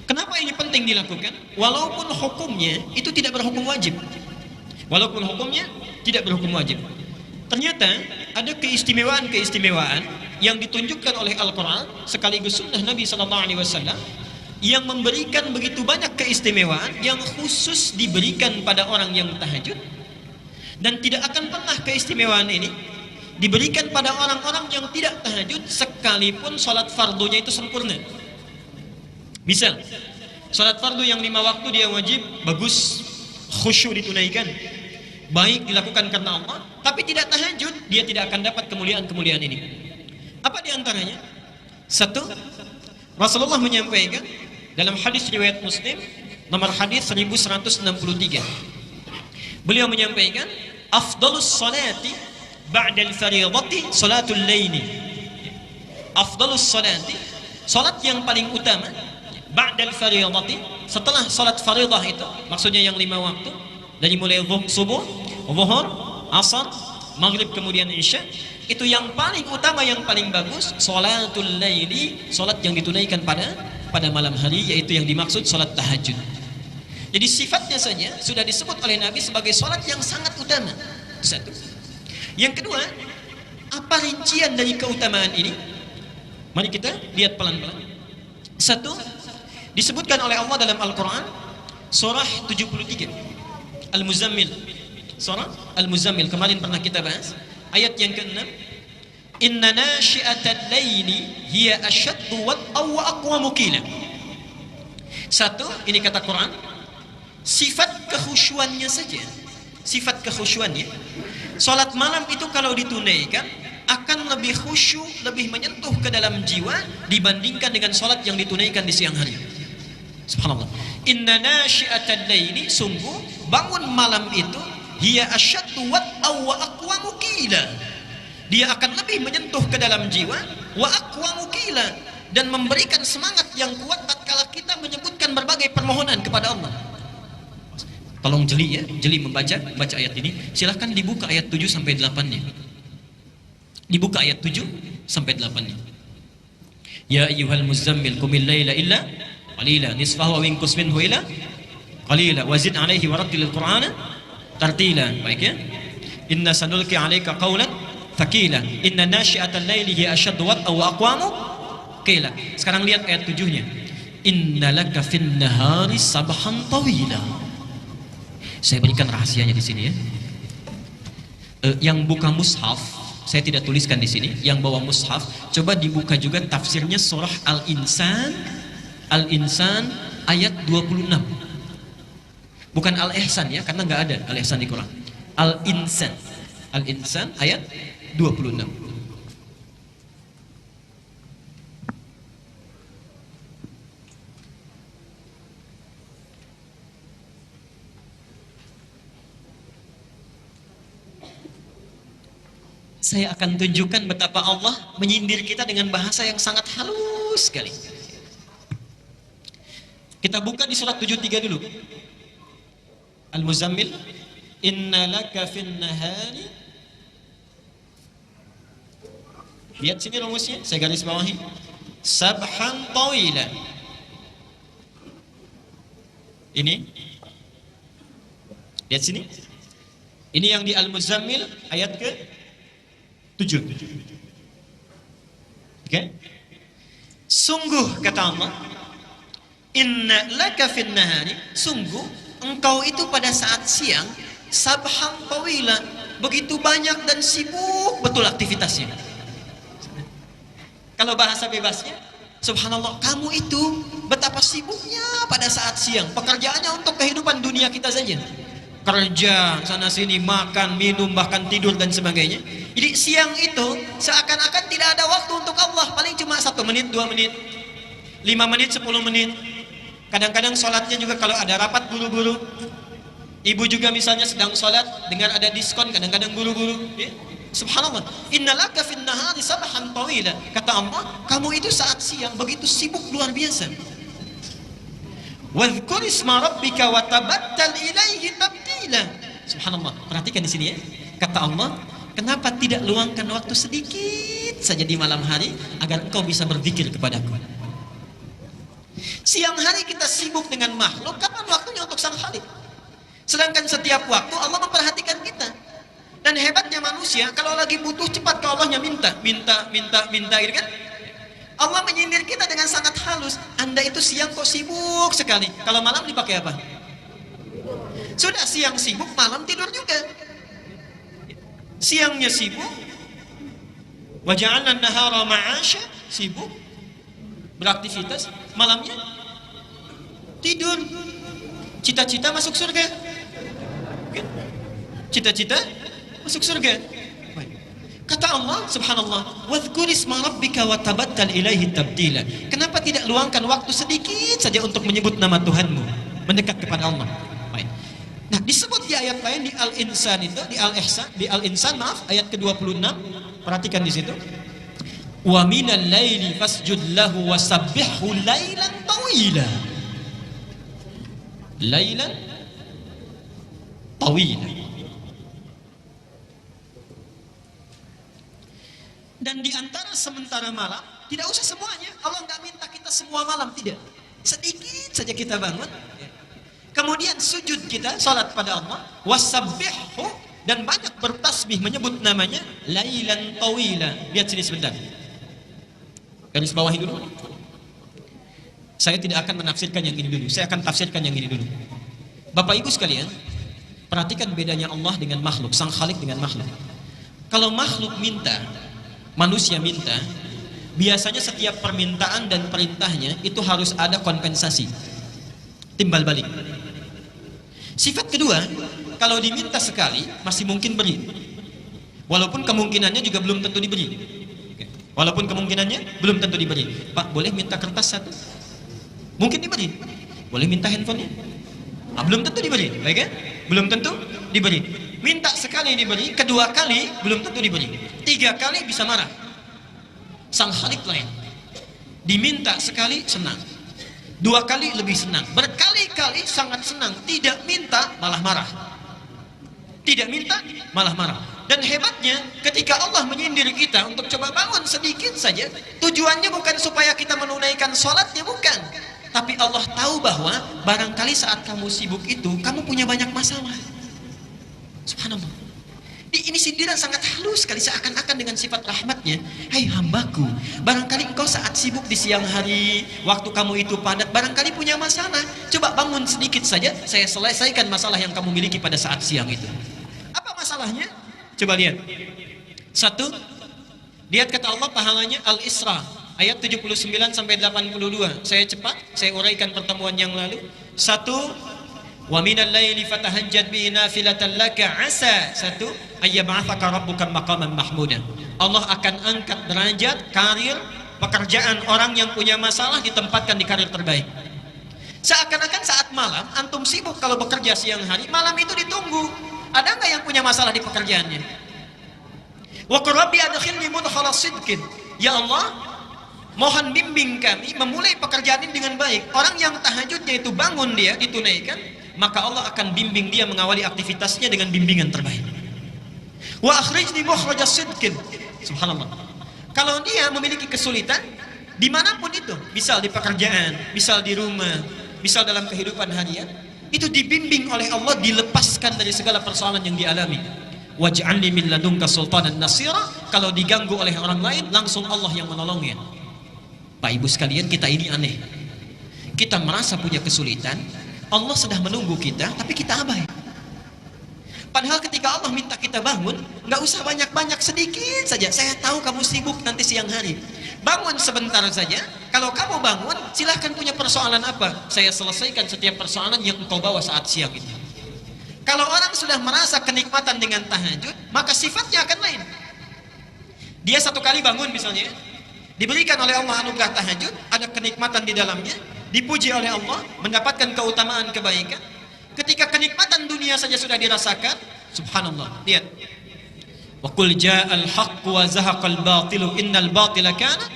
Kenapa ini penting dilakukan? Walaupun hukumnya itu tidak berhukum wajib. Walaupun hukumnya tidak berhukum wajib. Ternyata ada keistimewaan-keistimewaan yang ditunjukkan oleh Al-Quran sekaligus sunnah Nabi SAW yang memberikan begitu banyak keistimewaan yang khusus diberikan pada orang yang tahajud, dan tidak akan pernah keistimewaan ini diberikan pada orang-orang yang tidak tahajud sekalipun sholat fardunya itu sempurna. Misal sholat fardu yang 5 waktu dia wajib, bagus, khusyuk ditunaikan, baik dilakukan karena Allah, tapi tidak tahajud, dia tidak akan dapat kemuliaan-kemuliaan ini. Apa diantaranya? Satu, Rasulullah menyampaikan dalam hadis riwayat Muslim nomor hadis 1163, beliau menyampaikan afdalus salati ba'dal fariidati salatul laili. Afdalus salati, salat yang paling utama ba'dal fariidati, setelah salat fariidah itu maksudnya yang 5 waktu dari mulai subuh, zuhur, asar, maghrib kemudian isya, itu yang paling utama, yang paling bagus salatul laili, salat yang ditunaikan pada malam hari, yaitu yang dimaksud salat tahajud. Jadi sifatnya saja sudah disebut oleh Nabi sebagai salat yang sangat utama. Satu. Yang kedua, apa rincian dari keutamaan ini? Mari kita lihat pelan-pelan. Satu, disebutkan oleh Allah dalam Al-Quran surah 73 Al-Muzammil. Surah Al-Muzammil kemarin pernah kita bahas ayat yang ke-6, inna nasyi'atal laili hiya asyaddu wat'aw wa aqwamu qila. Satu, ini kata Quran, sifat kekhusyuannya saja, sifat kekhusyuannya, salat malam itu kalau ditunaikan akan lebih khusyuk, lebih menyentuh ke dalam jiwa dibandingkan dengan salat yang ditunaikan di siang hari. Subhanallah. Inna nasyi'atal laili, sungguh bangun malam itu, hiya asyaddu wat'aw wa aqwamu qila, dia akan lebih menyentuh ke dalam jiwa, wa aqwamu qila, dan memberikan semangat yang kuat tatkala kita menyebutkan berbagai permohonan kepada Allah. Tolong jeli ya, jeli membaca ayat ini. Silahkan dibuka ayat 7 sampai 8-nya. Dibuka ayat 7 sampai 8-nya. Ya ayyuhal muzammil qumil laila illa qalila nisfahu aw inqus minhu ila qalila wazid alaihi warattilil qur'ana tartila. Baik ya. Inna sanulqi 'alaika qawlan thaqila inna nasyi'atal laili hiya ashaddu wat'aw wa aqwamu qila. Sekarang lihat ayat 7-nya. Innalaka fin nahari sabhan tawila. Saya berikan rahasianya di sini ya. Yang buka mushaf saya tidak tuliskan di sini. Yang bawa mushaf coba dibuka juga tafsirnya surah Al-Insan. Al-Insan ayat 26. Bukan Al-Ihsan ya, karena nggak ada Al-Ihsan di Quran. Al-Insan. Al-Insan ayat 26. Saya akan tunjukkan betapa Allah menyindir kita dengan bahasa yang sangat halus sekali. Kita buka di surat 73 dulu. Al-Muzammil, inna laka fin nahari. Lihat sini rumusnya, saya garis bawahi. Sabhan tawila. Ini. Lihat sini. Ini yang di Al-Muzammil ayat ke 7. Oke? Sungguh kata Allah, inna laka fin nahari, sungguh engkau itu pada saat siang sabhan tawila, begitu banyak dan sibuk betul aktivitasnya. Kalau bahasa bebasnya, subhanallah, kamu itu betapa sibuknya pada saat siang. Pekerjaannya untuk kehidupan dunia kita saja. Kerja, sana sini, makan, minum, bahkan tidur dan sebagainya. Jadi siang itu seakan-akan tidak ada waktu untuk Allah. Paling cuma 1 menit, 2 menit, 5 menit, 10 menit. Kadang-kadang sholatnya juga kalau ada rapat buru-buru. Ibu juga misalnya sedang sholat, dengar ada diskon, kadang-kadang buru-buru. Ya. Subhanallah, innalaka fin nahari sabahan tawila. Kata Allah, kamu itu saat siang begitu sibuk luar biasa. Wadhkur isma rabbika wa tabattal ilaihi tabtila. Subhanallah, perhatikan di sini ya. Kata Allah, kenapa tidak luangkan waktu sedikit saja di malam hari agar engkau bisa berzikir kepadaku. Siang hari kita sibuk dengan makhluk, kapan waktunya untuk sang Khalik? Sedangkan setiap waktu Allah memperhatikan kita. Dan hebatnya manusia, kalau lagi butuh cepat ke Allahnya minta gitu kan. Allah menyindir kita dengan sangat halus. Anda itu siang kok sibuk sekali. Kalau malam dipakai apa? Sudah siang sibuk, malam tidur juga. Siangnya sibuk, wa ja'alna an-nahara ma'asha, sibuk beraktivitas, malamnya tidur. Cita-cita masuk surga. Cita-cita masuk surga. Kata Allah, subhanallah, wadhkur isma rabbika wa tabattal ilaihi tabtila. Kenapa tidak luangkan waktu sedikit saja untuk menyebut nama Tuhanmu, mendekat kepada Allah? Baik. Nah, disebut di ayat lain di Al-Insan itu, di Al-Insan maaf, ayat ke-26. Perhatikan di situ. Wa minal laili fasjud lahu wasabbihhu lailan tawila. Lailan tawila. Dan di antara sementara malam, tidak usah semuanya. Allah nggak minta kita semua malam, tidak. Sedikit saja kita bangun. Kemudian sujud kita, salat pada Allah, wasabbihhu, dan banyak bertasbih menyebut namanya lailan tawila. Lihat sini sebentar. Garis bawahi dulu. Saya tidak akan menafsirkan yang ini dulu. Saya akan tafsirkan yang ini dulu. Bapak Ibu sekalian, perhatikan bedanya Allah dengan makhluk, sang Khalik dengan makhluk. Kalau makhluk minta, manusia minta, biasanya setiap permintaan dan perintahnya itu harus ada kompensasi, timbal balik. Sifat kedua, kalau diminta sekali masih mungkin beri, walaupun kemungkinannya juga belum tentu diberi. Walaupun kemungkinannya belum tentu diberi. Pak, boleh minta kertas 1? Mungkin diberi. Boleh minta handphonenya? Belum tentu diberi, baik kan? Belum tentu diberi. Minta sekali diberi, kedua kali belum tentu diberi, 3 kali bisa marah. Sang Khalik lain, diminta sekali senang, 2 kali lebih senang, berkali-kali sangat senang. Tidak minta malah marah, tidak minta malah marah. Dan hebatnya ketika Allah menyindir kita untuk coba bangun sedikit saja, tujuannya bukan supaya kita menunaikan sholatnya, bukan. Tapi Allah tahu bahwa barangkali saat kamu sibuk itu kamu punya banyak masalah. Subhanallah. Ini sindiran sangat halus sekali, seakan-akan dengan sifat rahmatnya. Hai hambaku, barangkali engkau saat sibuk di siang hari, waktu kamu itu padat, barangkali punya masalah. Coba bangun sedikit saja, saya selesaikan masalah yang kamu miliki pada saat siang itu. Apa masalahnya? Coba lihat. 1, lihat kata Allah pahalanya Al-Isra ayat 79 sampai 82. Saya cepat, saya uraikan pertemuan yang lalu. 1, wa minal laili fatahajjad bihi nafilatan laka asa 1 ayyab'atsaka rabbuka maqaman mahmuda. Allah akan angkat derajat, karir, pekerjaan orang yang punya masalah ditempatkan di karir terbaik. Seakan-akan saat malam antum sibuk kalau bekerja siang hari, malam itu ditunggu. Ada nggak yang punya masalah di pekerjaannya? Wa qur rabbi adkhilni mudkhala sidqin. Ya Allah, mohon bimbing kami memulai pekerjaan ini dengan baik. Orang yang tahajudnya itu bangun dia ditunaikan, maka Allah akan bimbing dia mengawali aktivitasnya dengan bimbingan terbaik. Wa akhrijni mukhraja sidqin. Subhanallah. Kalau dia memiliki kesulitan dimanapun itu, misal di pekerjaan, misal di rumah, misal dalam kehidupan harian, itu dibimbing oleh Allah, dilepaskan dari segala persoalan yang dialami. Waj'alni min ladunka sultanan nasira. Kalau diganggu oleh orang lain, langsung Allah yang menolongnya. Pak Ibu sekalian, kita ini aneh. Kita merasa punya kesulitan, Allah sudah menunggu kita, tapi kita abai. Padahal ketika Allah minta kita bangun, nggak usah banyak-banyak, sedikit saja. Saya tahu kamu sibuk nanti siang hari. Bangun sebentar saja. Kalau kamu bangun, silahkan punya persoalan apa, saya selesaikan setiap persoalan yang engkau bawa saat siang itu. Kalau orang sudah merasa kenikmatan dengan tahajud, maka sifatnya akan lain. Dia satu kali bangun misalnya, diberikan oleh Allah anugerah tahajud, ada kenikmatan di dalamnya, dipuji oleh Allah, mendapatkan keutamaan kebaikan. Ketika kenikmatan dunia saja sudah dirasakan, subhanallah, lihat. Wa qul ja'al haqq wa zahaqal batilu innal batila kana.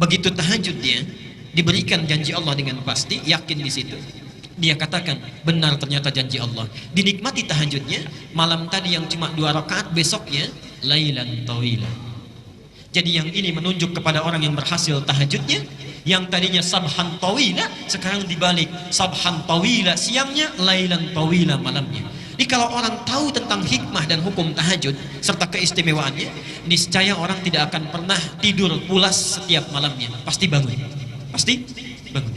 Begitu tahajud dia diberikan janji Allah dengan pasti, yakin di situ. Dia katakan, benar ternyata janji Allah. Dinikmati tahajudnya, malam tadi yang cuma 2 rakaat, besoknya lailan tawila. Jadi yang ini menunjuk kepada orang yang berhasil tahajudnya, yang tadinya sabhan tawila, sekarang dibalik, sabhan tawila siangnya, lailan tawila malamnya. Jadi kalau orang tahu tentang hikmah dan hukum tahajud serta keistimewaannya, niscaya orang tidak akan pernah tidur pulas setiap malamnya. Pasti bangun. Pasti bangun.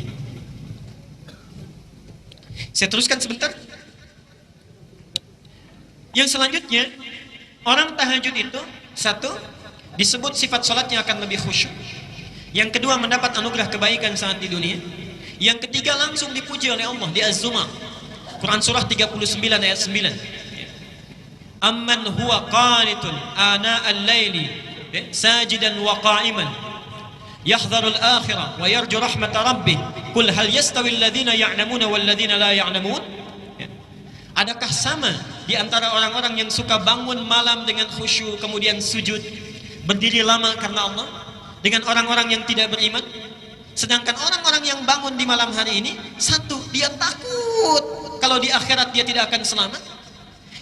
Saya teruskan sebentar. Yang selanjutnya, orang tahajud itu, satu, disebut sifat sholatnya akan lebih khusyuk. Yang kedua, mendapat anugerah kebaikan saat di dunia. Yang ketiga, langsung dipuji oleh Allah di Az-Zumar. Quran surah 39 ayat 9. Amman huwa qanitun ana al-laili sajidan wa qa'iman yahdharu al-akhirah wa yarju rahmat rabbih qul hal yastawi alladhina ya'lamuna wal ladzina la ya'lamun. Adakah sama di antara orang-orang yang suka bangun malam dengan khusyuk kemudian sujud berdiri lama karena Allah dengan orang-orang yang tidak beriman? Sedangkan orang-orang yang bangun di malam hari ini, satu, dia takut kalau di akhirat dia tidak akan selamat.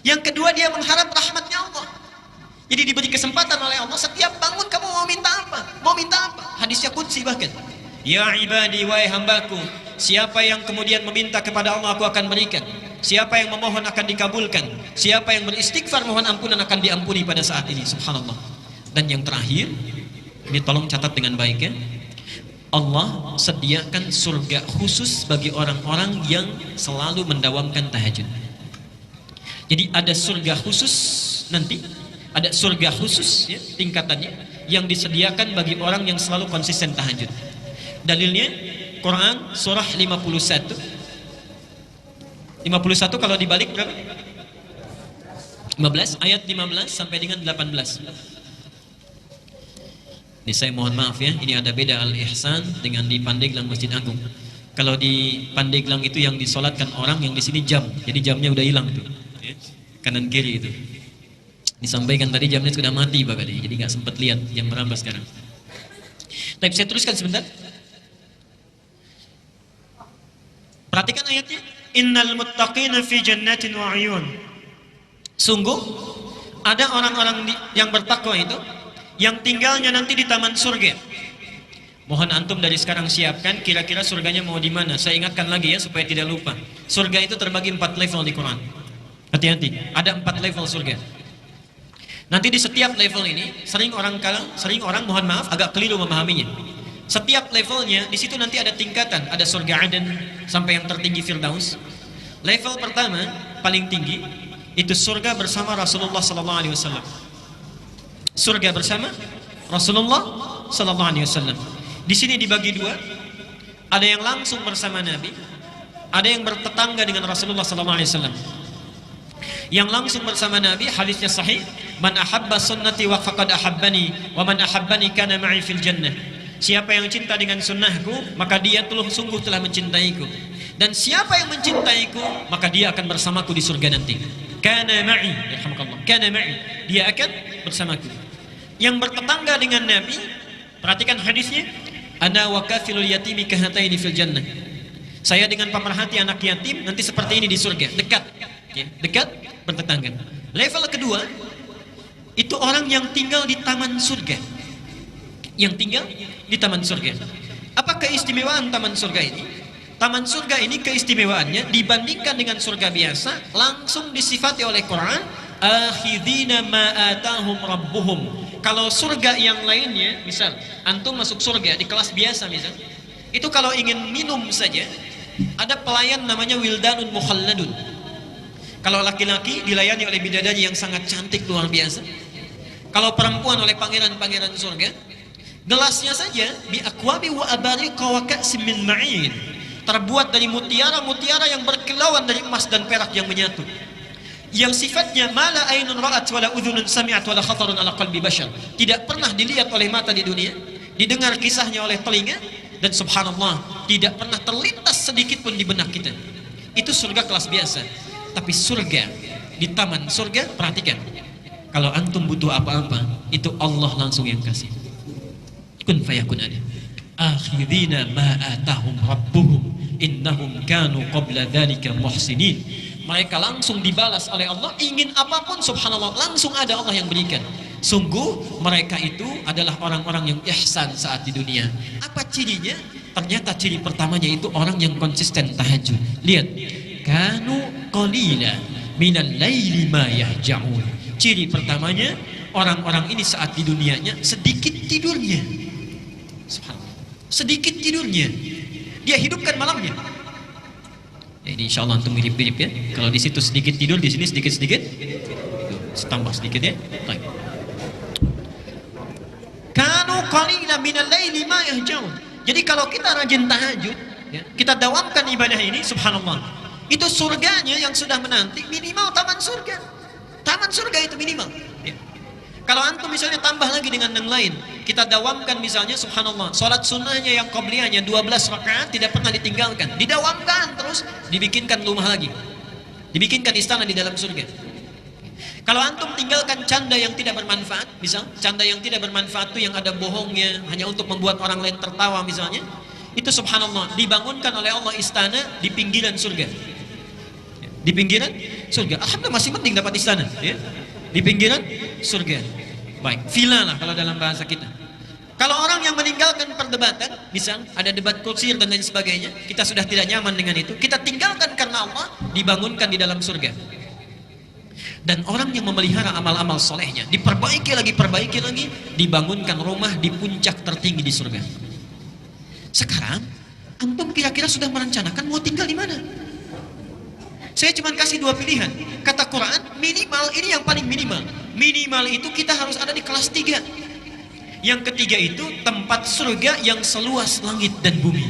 Yang kedua, dia mengharap rahmatnya Allah. Jadi diberi kesempatan oleh Allah, setiap bangun kamu mau minta apa? Mau minta apa? Hadisnya qudsi bahkan. Ya ibadi, wahai hambaku, siapa yang kemudian meminta kepada Allah, aku akan berikan. Siapa yang memohon akan dikabulkan. Siapa yang beristighfar mohon ampunan akan diampuni pada saat ini. Subhanallah. Dan yang terakhir, ini tolong catat dengan baik ya. Allah sediakan surga khusus bagi orang-orang yang selalu mendawamkan tahajud. Jadi ada surga khusus nanti, ada surga khusus ya, tingkatannya yang disediakan bagi orang yang selalu konsisten tahajud. Dalilnya Quran surah 51. 51 kalau dibalik berapa? 15 ayat 15 sampai dengan 18. Ini saya mohon maaf ya, ini ada beda Al-Ihsan dengan di Pandeglang Masjid Agung. Kalau di Pandeglang itu yang disolatkan orang, yang di sini jam. Jadi jamnya udah hilang tuh, ya. Kanan kiri itu. Disampaikan tadi jamnya sudah mati Pak Kadi, jadi nggak sempat lihat jam berapa sekarang. Tapi saya teruskan sebentar. Perhatikan ayatnya. Innal muttaqina fi jannatin wa 'uyun. Sungguh ada orang-orang yang bertakwa itu yang tinggalnya nanti di taman surga. Mohon antum dari sekarang siapkan kira-kira surganya mau di mana. Saya ingatkan lagi ya supaya tidak lupa. Surga itu terbagi 4 level di Quran. Hati-hati, ada 4 level surga. Nanti di setiap level ini sering orang mohon maaf agak keliru memahaminya. Setiap levelnya di situ nanti ada tingkatan, ada surga Aden sampai yang tertinggi Firdaus. Level pertama paling tinggi itu surga bersama Rasulullah sallallahu alaihi wasallam. Surga bersama Rasulullah sallallahu alaihi wasallam. Di sini dibagi 2. Ada yang langsung bersama Nabi, ada yang bertetangga dengan Rasulullah sallallahu alaihi wasallam. Yang langsung bersama Nabi, hadisnya sahih, man ahabba sunnati wa faqad ahabbani wa man ahabbani kana ma'i fil jannah. Siapa yang cinta dengan sunnahku, maka dia sungguh telah mencintaiku. Dan siapa yang mencintaiku, maka dia akan bersamaku di surga nanti. Kana ma'i, yarhamukallah. Kana ma'i, dia akan bersamaku. Yang bertetangga dengan Nabi, perhatikan hadisnya, ana wa kafilul yatimi kahataini fil jannah. Saya dengan pemerhati anak yatim nanti seperti ini di surga, dekat. Okay. Dekat, bertetangga. Level kedua itu orang yang tinggal di taman surga. Yang tinggal di taman surga. Apa keistimewaan taman surga ini? Taman surga ini keistimewaannya dibandingkan dengan surga biasa langsung disifati oleh Quran, akhidina ma atahum rabbuhum. Kalau surga yang lainnya, misal antum masuk surga di kelas biasa misal, itu kalau ingin minum saja ada pelayan namanya wildanun mukhalladun. Kalau laki-laki dilayani oleh bidadari yang sangat cantik luar biasa. Kalau perempuan oleh pangeran-pangeran surga. Gelasnya saja bi aqwabi wa abariqa wa ka'sin min ma'in, terbuat dari mutiara-mutiara yang berkilauan dari emas dan perak yang menyatu, yang sifatnya mala ainun ra'at wala udhunun sami'at wala khatarun ala qalbi bashar, tidak pernah dilihat oleh mata di dunia, didengar kisahnya oleh telinga, dan subhanallah tidak pernah terlintas sedikit pun di benak kita. Itu surga kelas biasa. Tapi surga, di taman surga, perhatikan, kalau antum butuh apa-apa, itu Allah langsung yang kasih. Kun fayakun ada. Akhirina ma atahum rabbuhum innahum kanu qabla dzalika muhsinin. Mereka langsung dibalas oleh Allah, ingin apapun subhanallah langsung ada Allah yang berikan. Sungguh mereka itu adalah orang-orang yang ihsan saat di dunia. Apa cirinya? Ternyata ciri pertamanya itu orang yang konsisten tahajud. Lihat, kanu qalila minal laili ma yahja'un. Ciri pertamanya, orang-orang ini saat di dunianya sedikit tidurnya. Subhanallah. Sedikit tidurnya. Dia hidupkan malamnya. Ini insya Allah antum mirip-mirip ya. Kalau di situ sedikit tidur, di sini sedikit-sedikit, tambah sedikit ya. Baik. Kanu qalila minal laili ma yahja'un. Jadi kalau kita rajin tahajud, ya, kita dawamkan ibadah ini, subhanallah, itu surganya yang sudah menanti minimal taman surga. Taman surga itu minimal. Ya. Kalau antum misalnya tambah lagi dengan yang lain, kita dawamkan misalnya subhanallah, sholat sunnahnya yang qabliyahnya 12 rakaat tidak pernah ditinggalkan, didawamkan terus, dibikinkan rumah lagi, dibikinkan istana di dalam surga. Kalau antum tinggalkan canda yang tidak bermanfaat, misal canda yang tidak bermanfaat itu yang ada bohongnya hanya untuk membuat orang lain tertawa misalnya, itu subhanallah dibangunkan oleh Allah istana di pinggiran surga. Di pinggiran surga. Alhamdulillah masih penting dapat istana ya. Di pinggiran surga. Baik, villa lah kalau dalam bahasa kita. Kalau orang yang meninggalkan perdebatan, misal ada debat kusir dan lain sebagainya, kita sudah tidak nyaman dengan itu, kita tinggalkan karena Allah, dibangunkan di dalam surga. Dan orang yang memelihara amal-amal solehnya, diperbaiki lagi, dibangunkan rumah di puncak tertinggi di surga. Sekarang, antum kira-kira sudah merencanakan mau tinggal di mana? Saya cuma kasih dua pilihan. Kata Quran, minimal, ini yang paling minimal. Minimal itu kita harus ada di kelas 3. Yang ketiga itu tempat surga yang seluas langit dan bumi.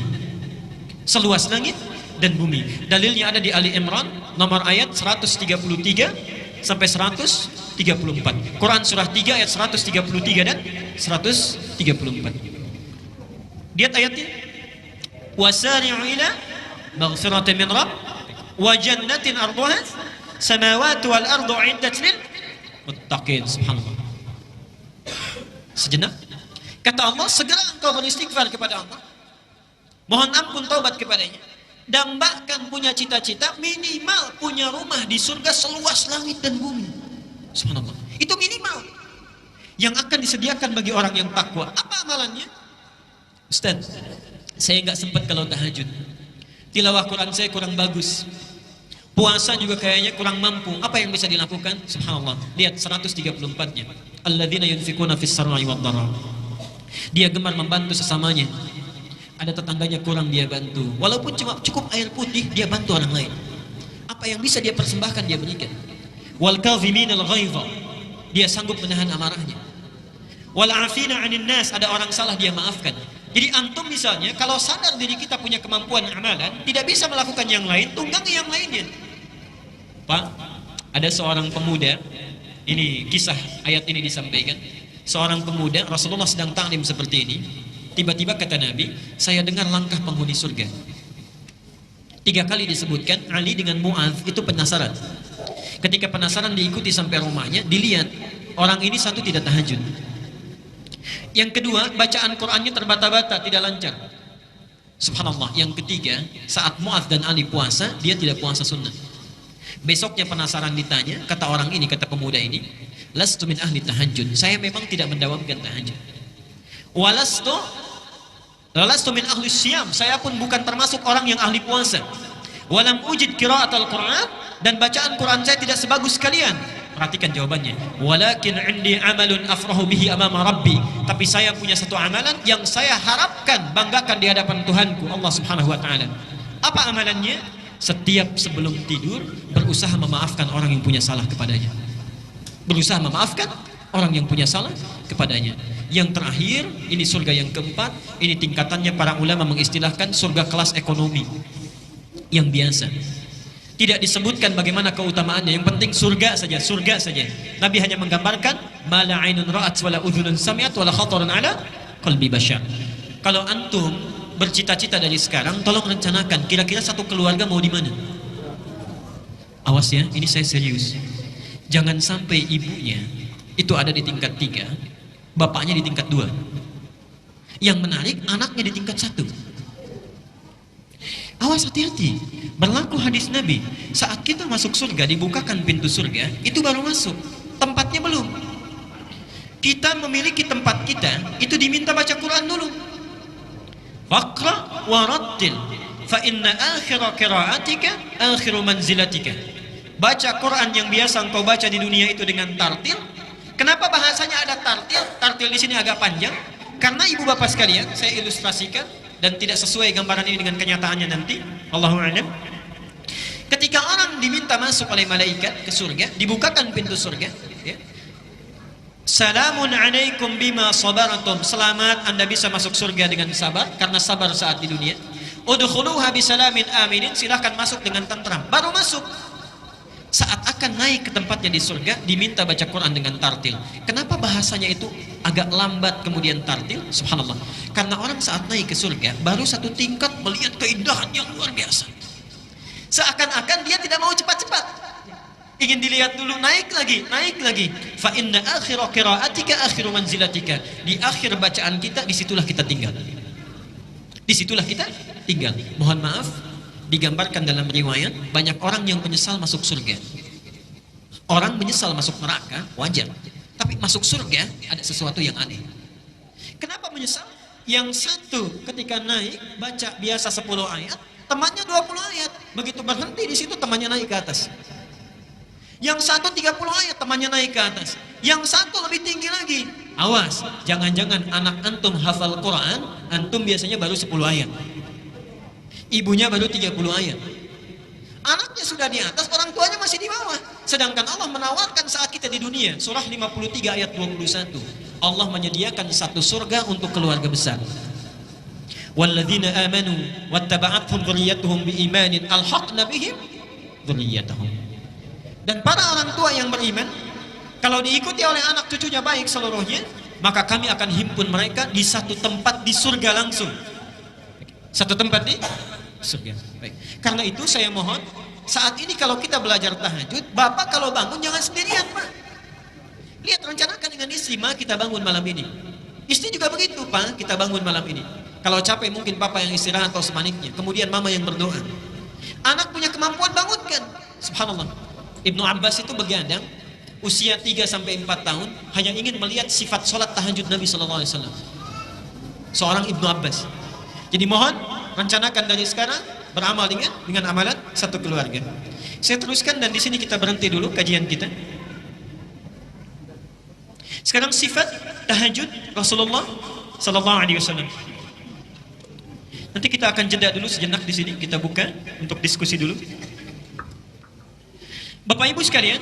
Seluas langit dan bumi. Dalilnya ada di Ali Imran, nomor ayat 133 sampai 134. Quran surah 3 ayat 133 dan 134. Lihat ayatnya. Wasari'u ila maghfiratin min rabb wa jannatin arduha samawati wal ardu 'iddat lil muttaqin. Subhanallah. Sejenak. Kata Allah, segera engkau beristighfar kepada Allah. Mohon ampun taubat kepadanya. Dan bahkan punya cita-cita minimal punya rumah di surga seluas langit dan bumi. Subhanallah. Itu minimal yang akan disediakan bagi orang yang takwa. Apa amalannya? Ustaz, saya nggak sempat kalau tahajud. Tilawah Quran saya kurang bagus. Puasa juga kayaknya kurang mampu. Apa yang bisa dilakukan? Subhanallah. Lihat 134-nya. Alladzina yunfikuna fis sarra'i wad dharra. Dia gemar membantu sesamanya. Ada tetangganya kurang dia bantu. Walaupun cuma cukup air putih, dia bantu orang lain. Apa yang bisa dia persembahkan dia berikan. Wal kadhiminal ghaidha. Dia sanggup menahan amarahnya. Wal 'afina 'anil nas, ada orang salah dia maafkan. Jadi antum misalnya kalau sadar diri kita punya kemampuan amalan, tidak bisa melakukan yang lain, tunggangi yang lainnya. Pak, ada seorang pemuda, ini kisah ayat ini disampaikan. Seorang pemuda, Rasulullah sedang ta'lim seperti ini. Tiba-tiba kata Nabi, saya dengar langkah penghuni surga. 3 kali disebutkan, Ali dengan Mu'adz itu penasaran. Ketika penasaran diikuti sampai rumahnya, dilihat orang ini satu tidak tahajud. Yang kedua, bacaan Qur'annya terbata-bata, tidak lancar. Subhanallah. Yang ketiga, saat Mu'adz dan Ali puasa, dia tidak puasa sunnah. Besoknya penasaran ditanya, kata orang ini, kata pemuda ini, lastu min ahli tahajud. Saya memang tidak mendawamkan tahajud. Walastu min ahli siyam. Saya pun bukan termasuk orang yang ahli puasa. Walam ujid qiraatal Qur'an, dan bacaan Quran saya tidak sebagus kalian. Perhatikan jawabannya. Walakin indi amalun afrahu bihi amama rabbi. Tapi saya punya satu amalan yang saya harapkan banggakan di hadapan Tuhanku Allah Subhanahu wa taala. Apa amalannya? Setiap sebelum tidur berusaha memaafkan orang yang punya salah kepadanya. Berusaha memaafkan orang yang punya salah kepadanya. Yang terakhir, ini surga yang keempat, ini tingkatannya para ulama mengistilahkan surga kelas ekonomi yang biasa. Tidak disebutkan bagaimana keutamaannya, yang penting surga saja, surga saja. Nabi hanya menggambarkan mala ainun ra'at wala udhunun sami'at wala khatarun ala qalbi bashar. Kalau antum bercita-cita dari sekarang, tolong rencanakan kira-kira satu keluarga mau di mana. Awas ya, ini saya serius. Jangan sampai ibunya itu ada di tingkat 3, bapaknya di tingkat 2. Yang menarik, anaknya di tingkat 1. Awas, hati-hati. Berlaku hadis Nabi, saat kita masuk surga, dibukakan pintu surga, itu baru masuk, tempatnya belum. Kita memiliki tempat kita, itu diminta baca Quran dulu. Faqra warattil fa inna akhira qiraatika akhiru manzilatika. Baca Quran yang biasa engkau baca di dunia itu dengan tartil. Kenapa bahasanya ada tartil? Tartil di sini agak panjang karena ibu bapak sekalian, saya ilustrasikan dan tidak sesuai gambaran ini dengan kenyataannya nanti. Allahu a'lam. Ketika orang diminta masuk oleh malaikat ke surga, dibukakan pintu surga, ya. Salamun alaikum bima sabaratum. Selamat, Anda bisa masuk surga dengan sabar karena sabar saat di dunia. Udkhuluha bisalamin aminin. Silahkan masuk dengan tentram. Baru masuk. Saat akan naik ke tempatnya di surga, diminta baca Quran dengan tartil. Kenapa bahasanya itu agak lambat kemudian tartil? Subhanallah. Karena orang saat naik ke surga baru satu tingkat melihat keindahan yang luar biasa. Seakan-akan dia tidak mau cepat-cepat. Ingin dilihat dulu, naik lagi, naik lagi. Fa inna akhira qiraatika akhiru manzilatika. Di akhir bacaan kita, disitulah kita tinggal. Disitulah kita tinggal. Mohon maaf, digambarkan dalam riwayat, banyak orang yang menyesal masuk surga. Orang menyesal masuk neraka, wajar. Tapi masuk surga, ada sesuatu yang aneh. Kenapa menyesal? Yang satu ketika naik, baca biasa 10 ayat, temannya 20 ayat. Begitu berhenti di situ, temannya naik ke atas. Yang satu 30 ayat, temannya naik ke atas. Yang satu lebih tinggi lagi. Awas, jangan-jangan anak antum hafal Quran, antum biasanya baru 10 ayat. Ibunya baru 30 ayat. Anaknya sudah di atas, orang tuanya masih di bawah. Sedangkan Allah menawarkan saat kita di dunia. Surah 53 ayat 21. Allah menyediakan satu surga untuk keluarga besar. Walladzina amanu wattaba'athum dzurriyyatuhum biimanin alhaqna bihim dzurriyyatahum. Dan para orang tua yang beriman, kalau diikuti oleh anak cucunya baik seluruhnya, maka kami akan himpun mereka di satu tempat di surga langsung. Satu tempat di surga. Baik. Karena itu saya mohon, saat ini kalau kita belajar tahajud, bapak kalau bangun jangan sendirian, Pak. Lihat, rencanakan dengan istri, Ma, kita bangun malam ini. Istri juga begitu, Pak, kita bangun malam ini. Kalau capek mungkin papa yang istirahat atau sebaliknya. Kemudian mama yang berdoa. Anak punya kemampuan, bangunkan. Subhanallah. Ibnu Abbas itu begadang usia 3-4 tahun hanya ingin melihat sifat sholat tahajud Nabi SAW. Seorang Ibnu Abbas. Jadi mohon rencanakan dari sekarang beramal dengan amalan satu keluarga. Saya teruskan dan di sini kita berhenti dulu kajian kita. Sekarang sifat tahajud Rasulullah SAW. Nanti kita akan jeda dulu sejenak di sini, kita buka untuk diskusi dulu. Bapak Ibu sekalian,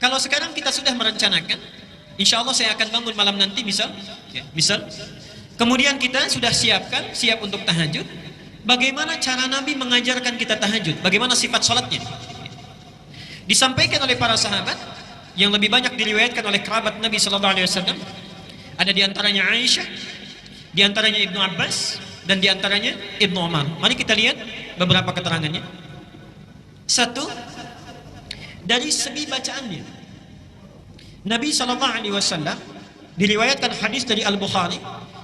kalau sekarang kita sudah merencanakan, insya Allah saya akan bangun malam nanti misal, kemudian kita sudah siap untuk tahajud. Bagaimana cara Nabi mengajarkan kita tahajud? Bagaimana sifat sholatnya? Disampaikan oleh para sahabat, yang lebih banyak diriwayatkan oleh kerabat Nabi SAW. Ada diantaranya Aisyah, diantaranya Ibnu Abbas, dan diantaranya Ibnu Umar. Mari kita lihat beberapa keterangannya. Satu, dari segi bacaannya, Nabi SAW diriwayatkan hadis dari Al-Bukhari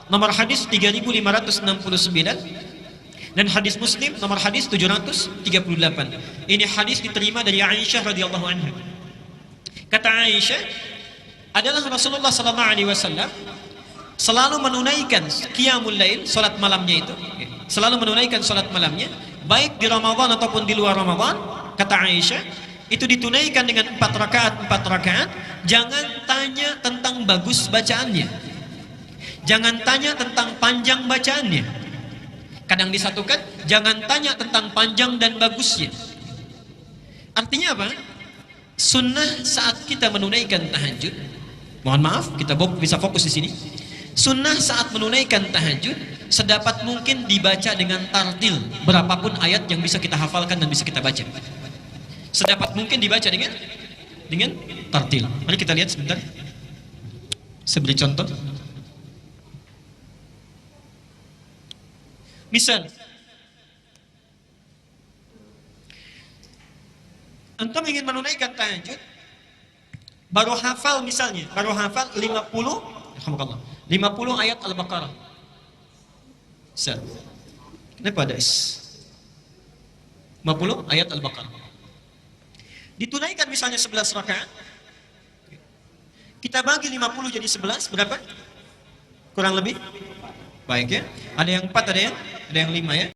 nomor hadis 3569 dan hadis Muslim nomor hadis 738. Ini hadis diterima dari Aisyah radhiyallahu anha. Kata Aisyah, adalah Rasulullah SAW selalu menunaikan qiyamul lail, salat malamnya itu, selalu menunaikan salat malamnya, baik di Ramadan ataupun di luar Ramadan. Kata Aisyah, itu ditunaikan dengan 4 rakaat. Jangan tanya tentang bagus bacaannya, jangan tanya tentang panjang bacaannya. Kadang disatukan, jangan tanya tentang panjang dan bagusnya. Artinya apa? Sunnah saat kita menunaikan tahajud, Mohon maaf, kita bisa fokus di sini. Sunnah saat menunaikan tahajud sedapat mungkin dibaca dengan tartil, berapapun ayat yang bisa kita hafalkan dan bisa kita baca. Sedapat mungkin dibaca dengan tartil. Mari kita lihat sebentar. Saya beri contoh. Misal, antum ingin menunaikan tahajud, baru hafal 50 ayat Al-Baqarah. Misal, kenapa ada is? 50 ayat Al-Baqarah. Ditunaikan misalnya 11 rakaat. Kita bagi 50 jadi 11, berapa? Kurang lebih? Baik ya. Ada yang 4, ada yang 5 ya.